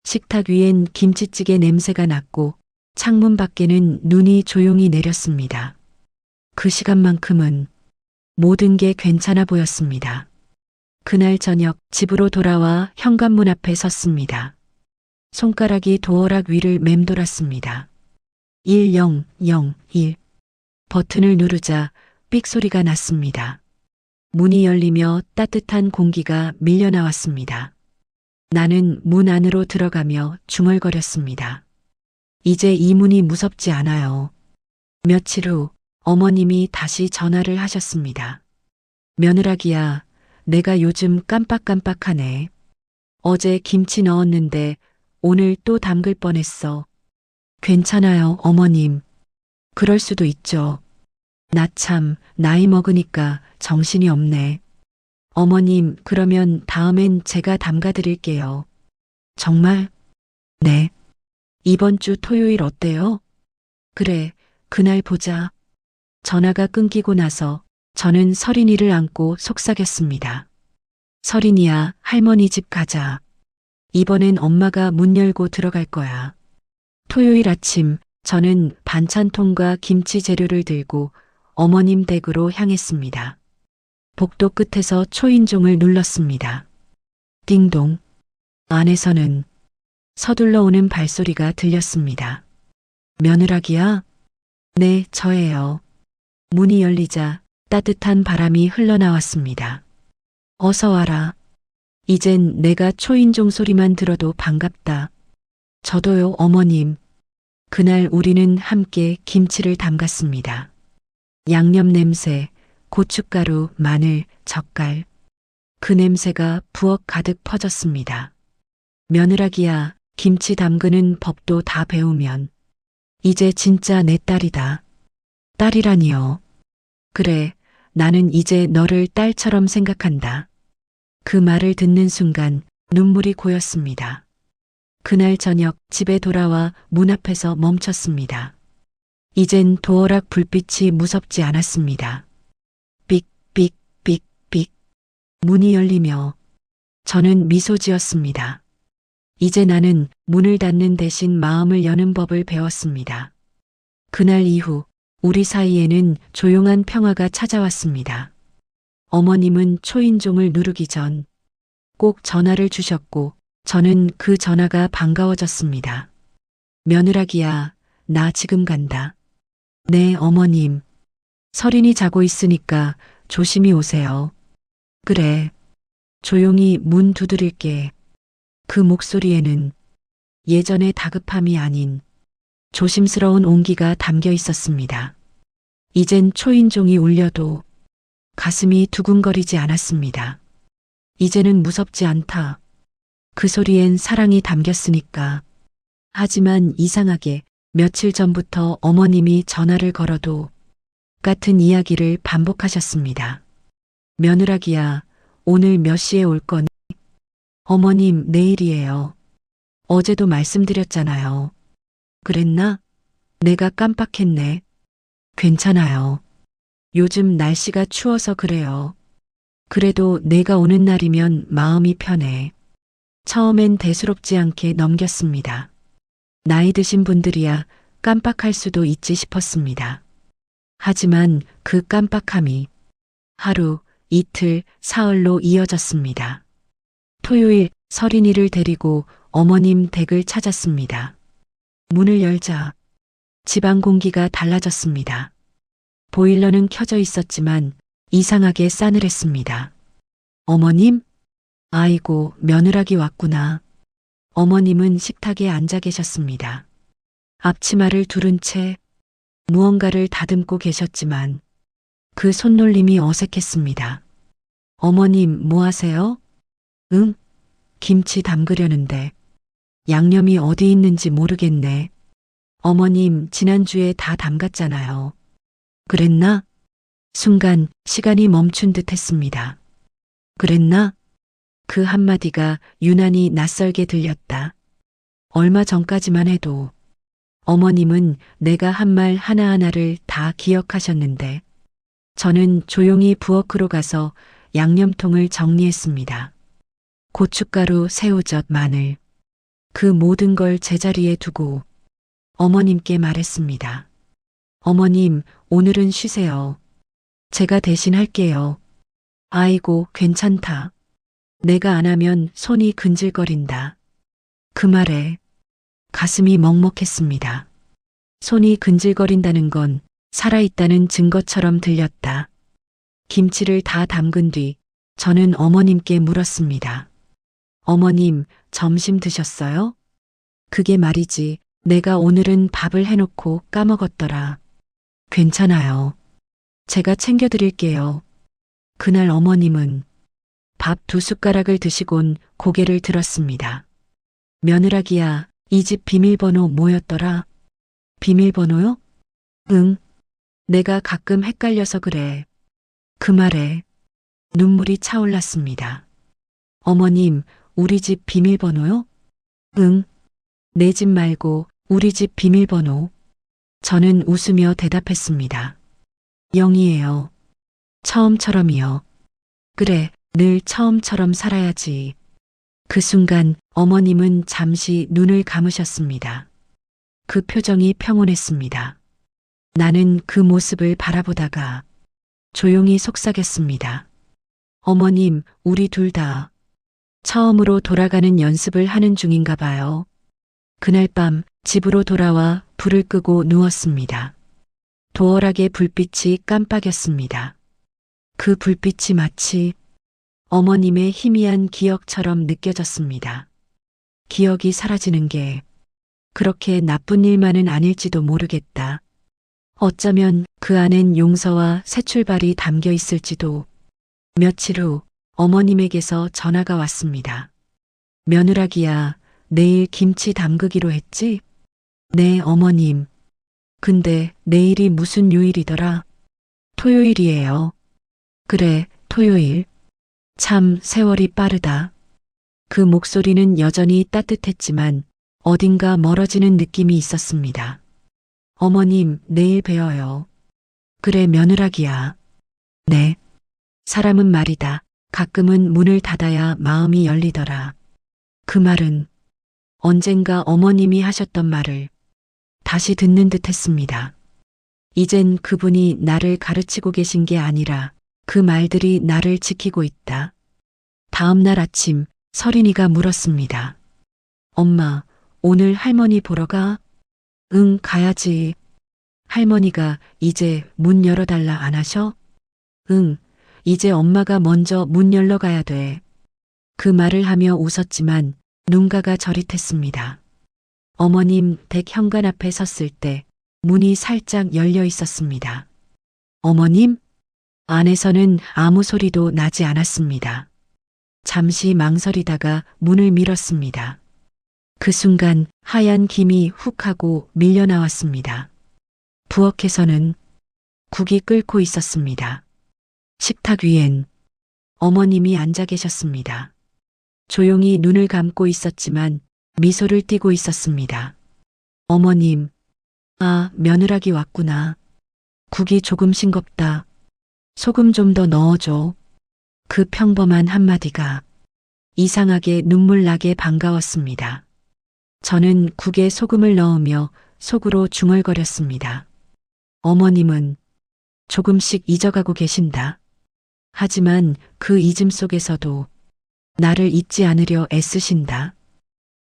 식탁 위엔 김치찌개 냄새가 났고 창문 밖에는 눈이 조용히 내렸습니다. 그 시간만큼은 모든 게 괜찮아 보였습니다. 그날 저녁 집으로 돌아와 현관문 앞에 섰습니다. 손가락이 도어락 위를 맴돌았습니다. 1001. 버튼을 누르자 삑 소리가 났습니다. 문이 열리며 따뜻한 공기가 밀려나왔습니다. 나는 문 안으로 들어가며 중얼거렸습니다. 이제 이 문이 무섭지 않아요. 며칠 후 어머님이 다시 전화를 하셨습니다. 며느라기야, 내가 요즘 깜빡깜빡하네. 어제 김치 넣었는데 오늘 또 담글 뻔했어. 괜찮아요, 어머님. 그럴 수도 있죠. 나 참, 나이 먹으니까 정신이 없네. 어머님, 그러면 다음엔 제가 담가드릴게요. 정말? 네. 이번 주 토요일 어때요? 그래, 그날 보자. 전화가 끊기고 나서 저는 서린이를 안고 속삭였습니다. 서린이야, 할머니 집 가자. 이번엔 엄마가 문 열고 들어갈 거야. 토요일 아침 저는 반찬통과 김치 재료를 들고 어머님 댁으로 향했습니다. 복도 끝에서 초인종을 눌렀습니다. 띵동. 안에서는 서둘러 오는 발소리가 들렸습니다. 며느라기야? 네, 저예요. 문이 열리자 따뜻한 바람이 흘러나왔습니다. 어서 와라. 이젠 내가 초인종 소리만 들어도 반갑다. 저도요, 어머님. 그날 우리는 함께 김치를 담갔습니다. 양념 냄새, 고춧가루, 마늘, 젓갈. 그 냄새가 부엌 가득 퍼졌습니다. 며느라기야, 김치 담그는 법도 다 배우면 이제 진짜 내 딸이다. 딸이라니요. 그래, 나는 이제 너를 딸처럼 생각한다. 그 말을 듣는 순간 눈물이 고였습니다. 그날 저녁 집에 돌아와 문 앞에서 멈췄습니다. 이젠 도어락 불빛이 무섭지 않았습니다. 삑, 삑, 삑, 삑. 문이 열리며 저는 미소 지었습니다. 이제 나는 문을 닫는 대신 마음을 여는 법을 배웠습니다. 그날 이후 우리 사이에는 조용한 평화가 찾아왔습니다. 어머님은 초인종을 누르기 전 꼭 전화를 주셨고 저는 그 전화가 반가워졌습니다. 며느라기야, 나 지금 간다. 네, 어머님. 서린이 자고 있으니까 조심히 오세요. 그래. 조용히 문 두드릴게. 그 목소리에는 예전의 다급함이 아닌 조심스러운 온기가 담겨 있었습니다. 이젠 초인종이 울려도 가슴이 두근거리지 않았습니다. 이제는 무섭지 않다. 그 소리엔 사랑이 담겼으니까. 하지만 이상하게 며칠 전부터 어머님이 전화를 걸어도 같은 이야기를 반복하셨습니다. 며느라기야, 오늘 몇 시에 올 거니? 어머님, 내일이에요. 어제도 말씀드렸잖아요. 그랬나? 내가 깜빡했네. 괜찮아요. 요즘 날씨가 추워서 그래요. 그래도 내가 오는 날이면 마음이 편해. 처음엔 대수롭지 않게 넘겼습니다. 나이 드신 분들이야 깜빡할 수도 있지 싶었습니다. 하지만 그 깜빡함이 하루, 이틀, 사흘로 이어졌습니다. 토요일 서린이를 데리고 어머님 댁을 찾았습니다. 문을 열자 집안 공기가 달라졌습니다. 보일러는 켜져 있었지만 이상하게 싸늘했습니다. 어머님? 아이고, 며느라기 왔구나. 어머님은 식탁에 앉아 계셨습니다. 앞치마를 두른 채 무언가를 다듬고 계셨지만 그 손놀림이 어색했습니다. 어머님, 뭐 하세요? 응? 김치 담그려는데 양념이 어디 있는지 모르겠네. 어머님, 지난주에 다 담갔잖아요. 그랬나? 순간 시간이 멈춘 듯 했습니다. 그랬나? 그 한마디가 유난히 낯설게 들렸다. 얼마 전까지만 해도 어머님은 내가 한 말 하나하나를 다 기억하셨는데 저는 조용히 부엌으로 가서 양념통을 정리했습니다. 고춧가루, 새우젓, 마늘. 그 모든 걸 제자리에 두고 어머님께 말했습니다. 어머님, 오늘은 쉬세요. 제가 대신 할게요. 아이고, 괜찮다. 내가 안 하면 손이 근질거린다. 그 말에 가슴이 먹먹했습니다. 손이 근질거린다는 건 살아있다는 증거처럼 들렸다. 김치를 다 담근 뒤 저는 어머님께 물었습니다. 어머님, 점심 드셨어요? 그게 말이지, 내가 오늘은 밥을 해놓고 까먹었더라. 괜찮아요. 제가 챙겨드릴게요. 그날 어머님은 밥 2숟가락을 드시곤 고개를 들었습니다. 며느라기야, 이 집 비밀번호 뭐였더라? 비밀번호요? 응, 내가 가끔 헷갈려서 그래. 그 말에 눈물이 차올랐습니다. 어머님, 우리 집 비밀번호요? 응, 내 집 말고 우리 집 비밀번호. 저는 웃으며 대답했습니다. 0이에요. 처음처럼이요. 그래, 늘 처음처럼 살아야지. 그 순간 어머님은 잠시 눈을 감으셨습니다. 그 표정이 평온했습니다. 나는 그 모습을 바라보다가 조용히 속삭였습니다. 어머님, 우리 둘 다 처음으로 돌아가는 연습을 하는 중인가 봐요. 그날 밤 집으로 돌아와 불을 끄고 누웠습니다. 도어락의 불빛이 깜빡였습니다. 그 불빛이 마치 어머님의 희미한 기억처럼 느껴졌습니다. 기억이 사라지는 게 그렇게 나쁜 일만은 아닐지도 모르겠다. 어쩌면 그 안엔 용서와 새 출발이 담겨 있을지도. 며칠 후 어머님에게서 전화가 왔습니다. 며느라기야, 내일 김치 담그기로 했지? 네, 어머님. 근데 내일이 무슨 요일이더라? 토요일이에요. 그래, 토요일. 참 세월이 빠르다. 그 목소리는 여전히 따뜻했지만 어딘가 멀어지는 느낌이 있었습니다. 어머님, 내일 뵈어요. 그래, 며느라기야. 네. 사람은 말이다. 가끔은 문을 닫아야 마음이 열리더라. 그 말은 언젠가 어머님이 하셨던 말을 다시 듣는 듯 했습니다. 이젠 그분이 나를 가르치고 계신 게 아니라 그 말들이 나를 지키고 있다. 다음 날 아침 서린이가 물었습니다. 엄마, 오늘 할머니 보러 가? 응, 가야지. 할머니가 이제 문 열어달라 안 하셔? 응, 이제 엄마가 먼저 문 열러 가야 돼. 그 말을 하며 웃었지만 눈가가 저릿했습니다. 어머님 댁 현관 앞에 섰을 때 문이 살짝 열려 있었습니다. 어머님? 안에서는 아무 소리도 나지 않았습니다. 잠시 망설이다가 문을 밀었습니다. 그 순간 하얀 김이 훅 하고 밀려 나왔습니다. 부엌에서는 국이 끓고 있었습니다. 식탁 위엔 어머님이 앉아 계셨습니다. 조용히 눈을 감고 있었지만 미소를 띠고 있었습니다. 어머님, 아, 며느라기 왔구나. 국이 조금 싱겁다. 소금 좀 더 넣어줘. 그 평범한 한마디가 이상하게 눈물 나게 반가웠습니다. 저는 국에 소금을 넣으며 속으로 중얼거렸습니다. 어머님은 조금씩 잊어가고 계신다. 하지만 그 잊음 속에서도 나를 잊지 않으려 애쓰신다.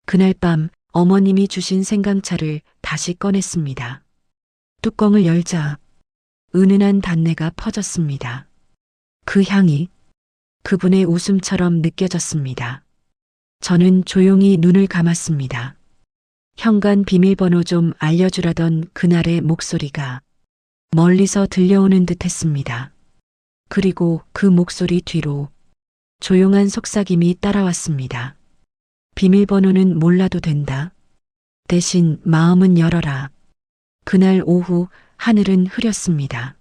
그날 밤 어머님이 주신 생강차를 다시 꺼냈습니다. 뚜껑을 열자 은은한 단내가 퍼졌습니다. 그 향이 그분의 웃음처럼 느껴졌습니다. 저는 조용히 눈을 감았습니다. 현관 비밀번호 좀 알려주라던 그날의 목소리가 멀리서 들려오는 듯 했습니다. 그리고 그 목소리 뒤로 조용한 속삭임이 따라왔습니다. 비밀번호는 몰라도 된다. 대신 마음은 열어라. 그날 오후 하늘은 흐렸습니다.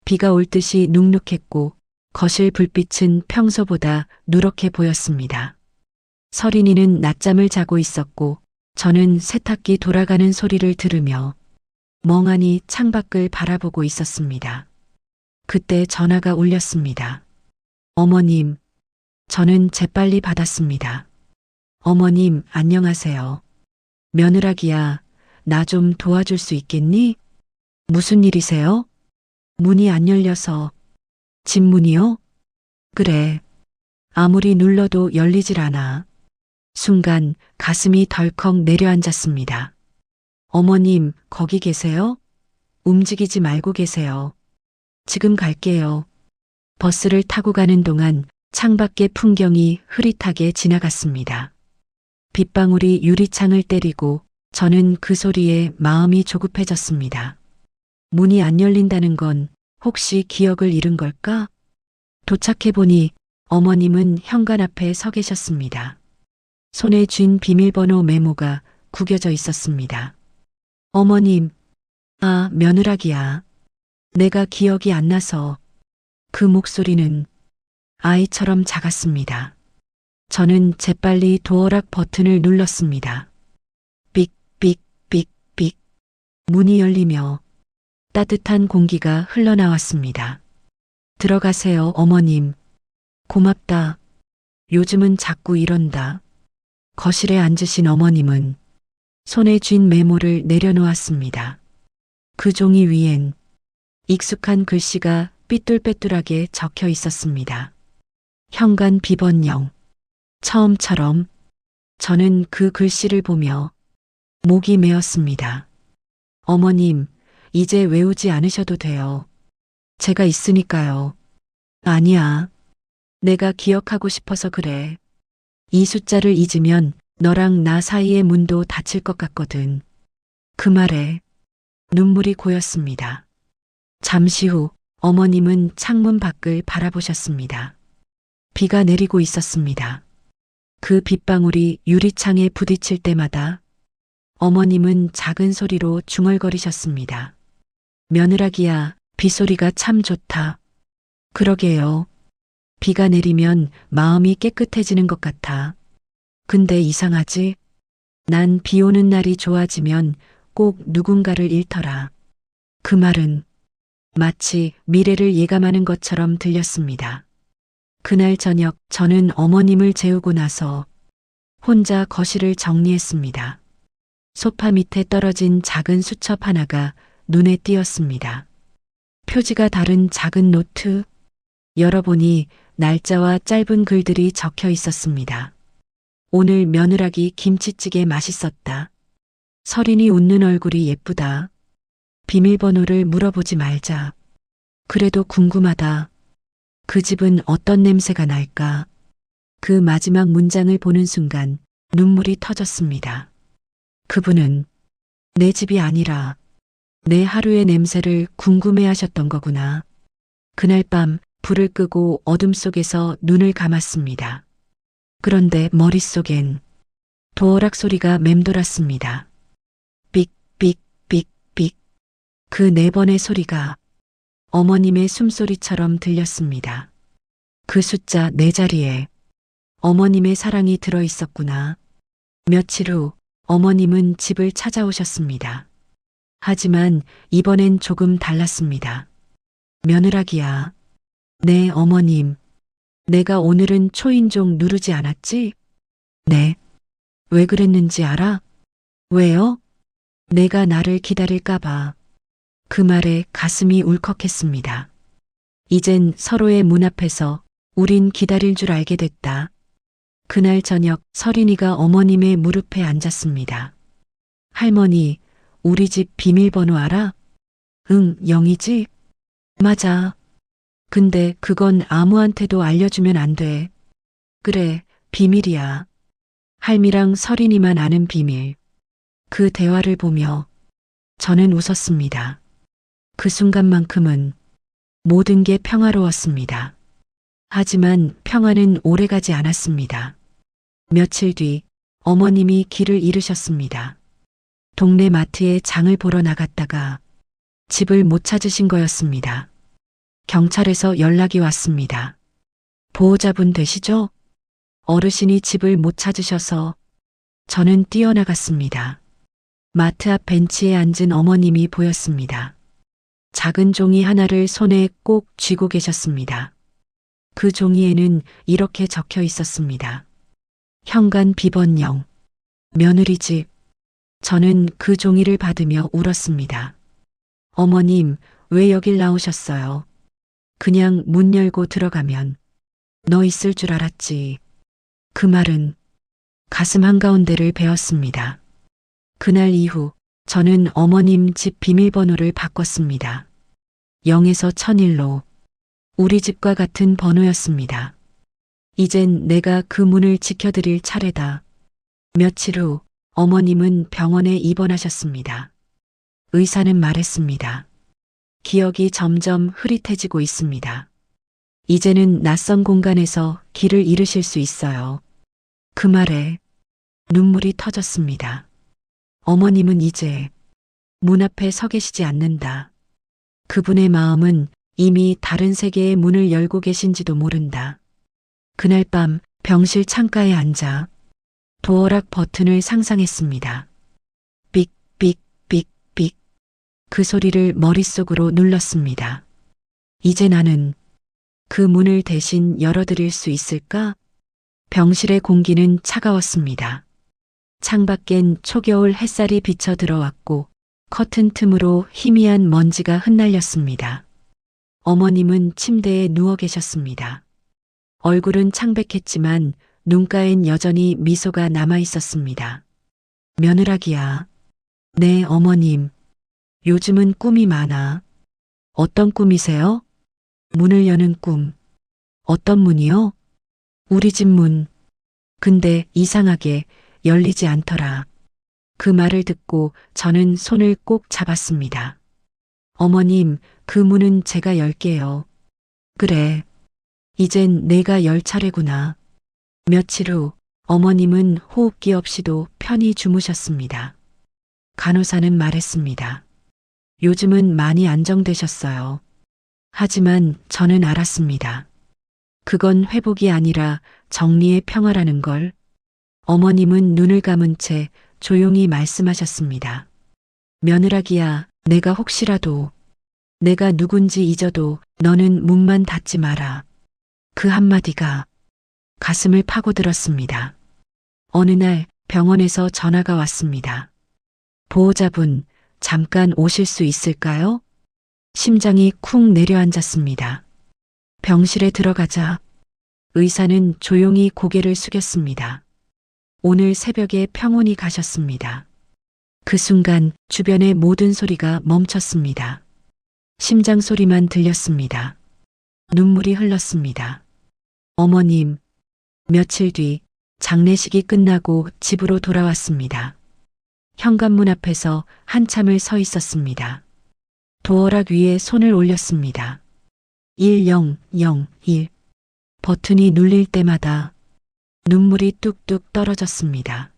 비가 올 듯이 눅눅했고 거실 불빛은 평소보다 누렇게 보였습니다. 서린이는 낮잠을 자고 있었고 저는 세탁기 돌아가는 소리를 들으며 멍하니 창밖을 바라보고 있었습니다. 그때 전화가 울렸습니다. 어머님, 저는 재빨리 받았습니다. 어머님, 안녕하세요. 며느라기야, 나 좀 도와줄 수 있겠니? 무슨 일이세요? 문이 안 열려서. 집 문이요? 그래. 아무리 눌러도 열리질 않아. 순간 가슴이 덜컥 내려앉았습니다. 어머님, 거기 계세요? 움직이지 말고 계세요. 지금 갈게요. 버스를 타고 가는 동안 창밖의 풍경이 흐릿하게 지나갔습니다. 빗방울이 유리창을 때리고 저는 그 소리에 마음이 조급해졌습니다. 문이 안 열린다는 건 혹시 기억을 잃은 걸까? 도착해보니 어머님은 현관 앞에 서 계셨습니다. 손에 쥔 비밀번호 메모가 구겨져 있었습니다. 어머님, 며느라기야. 내가 기억이 안 나서. 그 목소리는 아이처럼 작았습니다. 저는 재빨리 도어락 버튼을 눌렀습니다. 삑, 삑, 삑, 삑. 문이 열리며 따뜻한 공기가 흘러나왔습니다. 들어가세요, 어머님. 고맙다. 요즘은 자꾸 이런다. 거실에 앉으신 어머님은 손에 쥔 메모를 내려놓았습니다. 그 종이 위엔 익숙한 글씨가 삐뚤빼뚤하게 적혀 있었습니다. 현관 비번령. 처음처럼 저는 그 글씨를 보며 목이 메었습니다. 어머님, 이제 외우지 않으셔도 돼요. 제가 있으니까요. 아니야. 내가 기억하고 싶어서 그래. 이 숫자를 잊으면 너랑 나 사이의 문도 닫힐 것 같거든. 그 말에 눈물이 고였습니다. 잠시 후 어머님은 창문 밖을 바라보셨습니다. 비가 내리고 있었습니다. 그 빗방울이 유리창에 부딪힐 때마다 어머님은 작은 소리로 중얼거리셨습니다. 며느라기야, 빗소리가 참 좋다. 그러게요. 비가 내리면 마음이 깨끗해지는 것 같아. 근데 이상하지? 난 비 오는 날이 좋아지면 꼭 누군가를 잃더라. 그 말은 마치 미래를 예감하는 것처럼 들렸습니다. 그날 저녁 저는 어머님을 재우고 나서 혼자 거실을 정리했습니다. 소파 밑에 떨어진 작은 수첩 하나가 눈에 띄었습니다. 표지가 다른 작은 노트. 열어보니 날짜와 짧은 글들이 적혀 있었습니다. 오늘 며느라기 김치찌개 맛있었다. 설인이 웃는 얼굴이 예쁘다. 비밀번호를 물어보지 말자. 그래도 궁금하다. 그 집은 어떤 냄새가 날까? 그 마지막 문장을 보는 순간 눈물이 터졌습니다. 그분은 내 집이 아니라 내 하루의 냄새를 궁금해 하셨던 거구나. 그날 밤 불을 끄고 어둠 속에서 눈을 감았습니다. 그런데 머릿속엔 도어락 소리가 맴돌았습니다. 삑, 삑, 삑, 삑. 그 4번의 소리가 어머님의 숨소리처럼 들렸습니다. 그 숫자 4자리에 어머님의 사랑이 들어 있었구나. 며칠 후 어머님은 집을 찾아오셨습니다. 하지만 이번엔 조금 달랐습니다. 며느라기야. 네, 어머님. 내가 오늘은 초인종 누르지 않았지? 네. 왜 그랬는지 알아? 왜요? 내가 나를 기다릴까봐. 그 말에 가슴이 울컥했습니다. 이젠 서로의 문 앞에서 우린 기다릴 줄 알게 됐다. 그날 저녁 설인이가 어머님의 무릎에 앉았습니다. 할머니, 우리 집 비밀번호 알아? 응, 0이지? 맞아. 근데 그건 아무한테도 알려주면 안 돼. 그래, 비밀이야. 할미랑 설인이만 아는 비밀. 그 대화를 보며 저는 웃었습니다. 그 순간만큼은 모든 게 평화로웠습니다. 하지만 평화는 오래가지 않았습니다. 며칠 뒤 어머님이 길을 잃으셨습니다. 동네 마트에 장을 보러 나갔다가 집을 못 찾으신 거였습니다. 경찰에서 연락이 왔습니다. 보호자분 되시죠? 어르신이 집을 못 찾으셔서 저는 뛰어나갔습니다. 마트 앞 벤치에 앉은 어머님이 보였습니다. 작은 종이 하나를 손에 꼭 쥐고 계셨습니다. 그 종이에는 이렇게 적혀 있었습니다. 현관 비번령. 며느리 집. 저는 그 종이를 받으며 울었습니다. 어머님, 왜 여길 나오셨어요? 그냥 문 열고 들어가면 너 있을 줄 알았지. 그 말은 가슴 한가운데를 베었습니다. 그날 이후 저는 어머님 집 비밀번호를 바꿨습니다. 0에서 1001로 우리 집과 같은 번호였습니다. 이젠 내가 그 문을 지켜드릴 차례다. 며칠 후 어머님은 병원에 입원하셨습니다. 의사는 말했습니다. 기억이 점점 흐릿해지고 있습니다. 이제는 낯선 공간에서 길을 잃으실 수 있어요. 그 말에 눈물이 터졌습니다. 어머님은 이제 문 앞에 서 계시지 않는다. 그분의 마음은 이미 다른 세계의 문을 열고 계신지도 모른다. 그날 밤 병실 창가에 앉아 도어락 버튼을 상상했습니다. 삑, 삑, 삑, 삑. 그 소리를 머릿속으로 눌렀습니다. 이제 나는 그 문을 대신 열어드릴 수 있을까? 병실의 공기는 차가웠습니다. 창밖엔 초겨울 햇살이 비쳐 들어왔고 커튼 틈으로 희미한 먼지가 흩날렸습니다. 어머님은 침대에 누워 계셨습니다. 얼굴은 창백했지만 눈가엔 여전히 미소가 남아 있었습니다. 며느라기야. 네, 어머님. 요즘은 꿈이 많아. 어떤 꿈이세요? 문을 여는 꿈. 어떤 문이요? 우리 집 문. 근데 이상하게 열리지 않더라. 그 말을 듣고 저는 손을 꼭 잡았습니다. 어머님, 그 문은 제가 열게요. 그래. 이젠 내가 열 차례구나. 며칠 후 어머님은 호흡기 없이도 편히 주무셨습니다. 간호사는 말했습니다. 요즘은 많이 안정되셨어요. 하지만 저는 알았습니다. 그건 회복이 아니라 정리의 평화라는 걸. 어머님은 눈을 감은 채 조용히 말씀하셨습니다. 며느라기야, 내가 혹시라도 내가 누군지 잊어도 너는 문만 닫지 마라. 그 한마디가 가슴을 파고들었습니다. 어느 날 병원에서 전화가 왔습니다. 보호자분, 잠깐 오실 수 있을까요? 심장이 쿵 내려앉았습니다. 병실에 들어가자 의사는 조용히 고개를 숙였습니다. 오늘 새벽에 평온히 가셨습니다. 그 순간 주변의 모든 소리가 멈췄습니다. 심장 소리만 들렸습니다. 눈물이 흘렀습니다. 어머님, 며칠 뒤 장례식이 끝나고 집으로 돌아왔습니다. 현관문 앞에서 한참을 서 있었습니다. 도어락 위에 손을 올렸습니다. 1001 버튼이 눌릴 때마다 눈물이 뚝뚝 떨어졌습니다.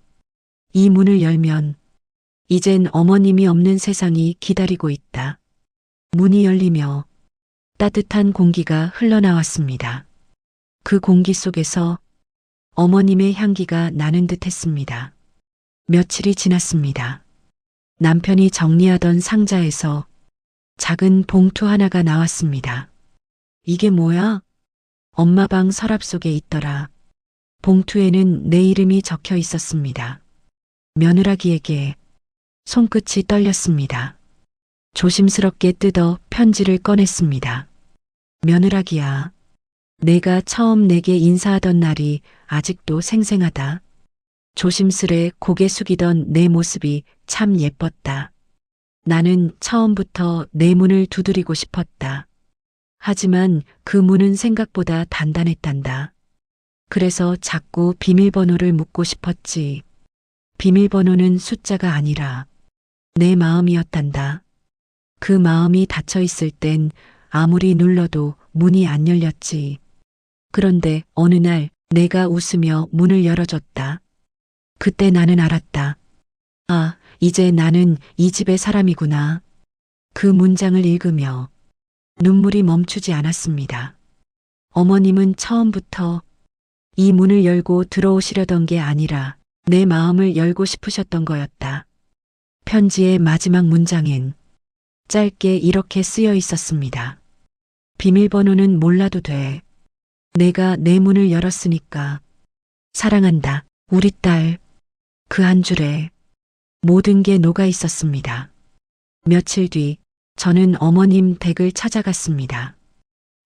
이 문을 열면 이젠 어머님이 없는 세상이 기다리고 있다. 문이 열리며 따뜻한 공기가 흘러나왔습니다. 그 공기 속에서 어머님의 향기가 나는 듯 했습니다. 며칠이 지났습니다. 남편이 정리하던 상자에서 작은 봉투 하나가 나왔습니다. 이게 뭐야? 엄마 방 서랍 속에 있더라. 봉투에는 내 이름이 적혀 있었습니다. 며느라기에게. 손끝이 떨렸습니다. 조심스럽게 뜯어 편지를 꺼냈습니다. 며느라기야. 내가 처음 내게 인사하던 날이 아직도 생생하다. 조심스레 고개 숙이던 내 모습이 참 예뻤다. 나는 처음부터 내 문을 두드리고 싶었다. 하지만 그 문은 생각보다 단단했단다. 그래서 자꾸 비밀번호를 묻고 싶었지. 비밀번호는 숫자가 아니라 내 마음이었단다. 그 마음이 닫혀 있을 땐 아무리 눌러도 문이 안 열렸지. 그런데 어느 날 내가 웃으며 문을 열어줬다. 그때 나는 알았다. 아, 이제 나는 이 집의 사람이구나. 그 문장을 읽으며 눈물이 멈추지 않았습니다. 어머님은 처음부터 이 문을 열고 들어오시려던 게 아니라 내 마음을 열고 싶으셨던 거였다. 편지의 마지막 문장엔 짧게 이렇게 쓰여 있었습니다. 비밀번호는 몰라도 돼. 내가 내 문을 열었으니까. 사랑한다, 우리 딸. 그 한 줄에 모든 게 녹아 있었습니다. 며칠 뒤 저는 어머님 댁을 찾아갔습니다.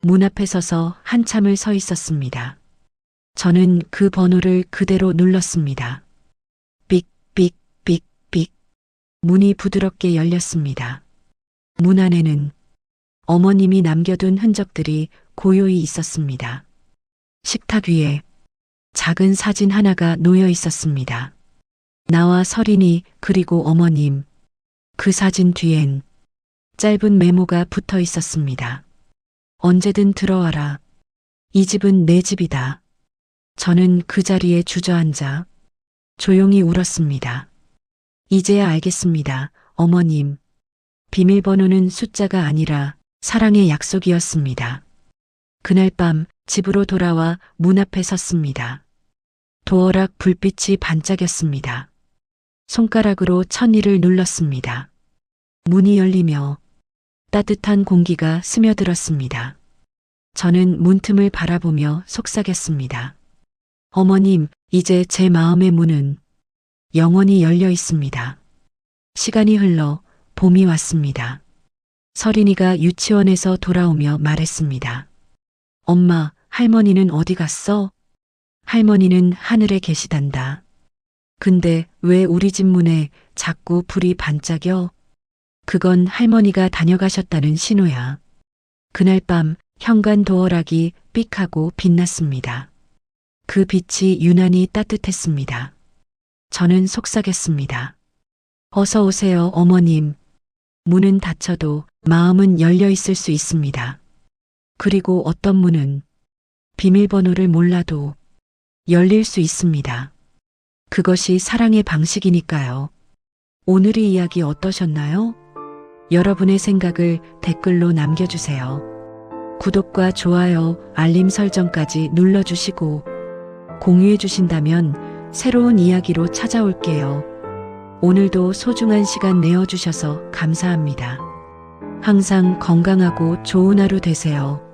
문 앞에 서서 한참을 서 있었습니다. 저는 그 번호를 그대로 눌렀습니다. 삑, 삑, 삑, 삑. 문이 부드럽게 열렸습니다. 문 안에는 어머님이 남겨둔 흔적들이 고요히 있었습니다. 식탁 위에 작은 사진 하나가 놓여 있었습니다. 나와 서린이 그리고 어머님. 그 사진 뒤엔 짧은 메모가 붙어 있었습니다. 언제든 들어와라. 이 집은 내 집이다. 저는 그 자리에 주저앉아 조용히 울었습니다. 이제야 알겠습니다, 어머님. 비밀번호는 숫자가 아니라 사랑의 약속이었습니다. 그날 밤 집으로 돌아와 문 앞에 섰습니다. 도어락 불빛이 반짝였습니다. 손가락으로 천일을 눌렀습니다. 문이 열리며 따뜻한 공기가 스며들었습니다. 저는 문틈을 바라보며 속삭였습니다. 어머님, 이제 제 마음의 문은 영원히 열려 있습니다. 시간이 흘러 봄이 왔습니다. 서린이가 유치원에서 돌아오며 말했습니다. 엄마, 할머니는 어디 갔어? 할머니는 하늘에 계시단다. 근데 왜 우리 집 문에 자꾸 불이 반짝여? 그건 할머니가 다녀가셨다는 신호야. 그날 밤 현관 도어락이 삑하고 빛났습니다. 그 빛이 유난히 따뜻했습니다. 저는 속삭였습니다. 어서 오세요, 어머님. 문은 닫혀도 마음은 열려 있을 수 있습니다. 그리고 어떤 문은 비밀번호를 몰라도 열릴 수 있습니다. 그것이 사랑의 방식이니까요. 오늘의 이야기 어떠셨나요? 여러분의 생각을 댓글로 남겨주세요. 구독과 좋아요, 알림 설정까지 눌러주시고 공유해 주신다면 새로운 이야기로 찾아올게요. 오늘도 소중한 시간 내어주셔서 감사합니다. 항상 건강하고 좋은 하루 되세요.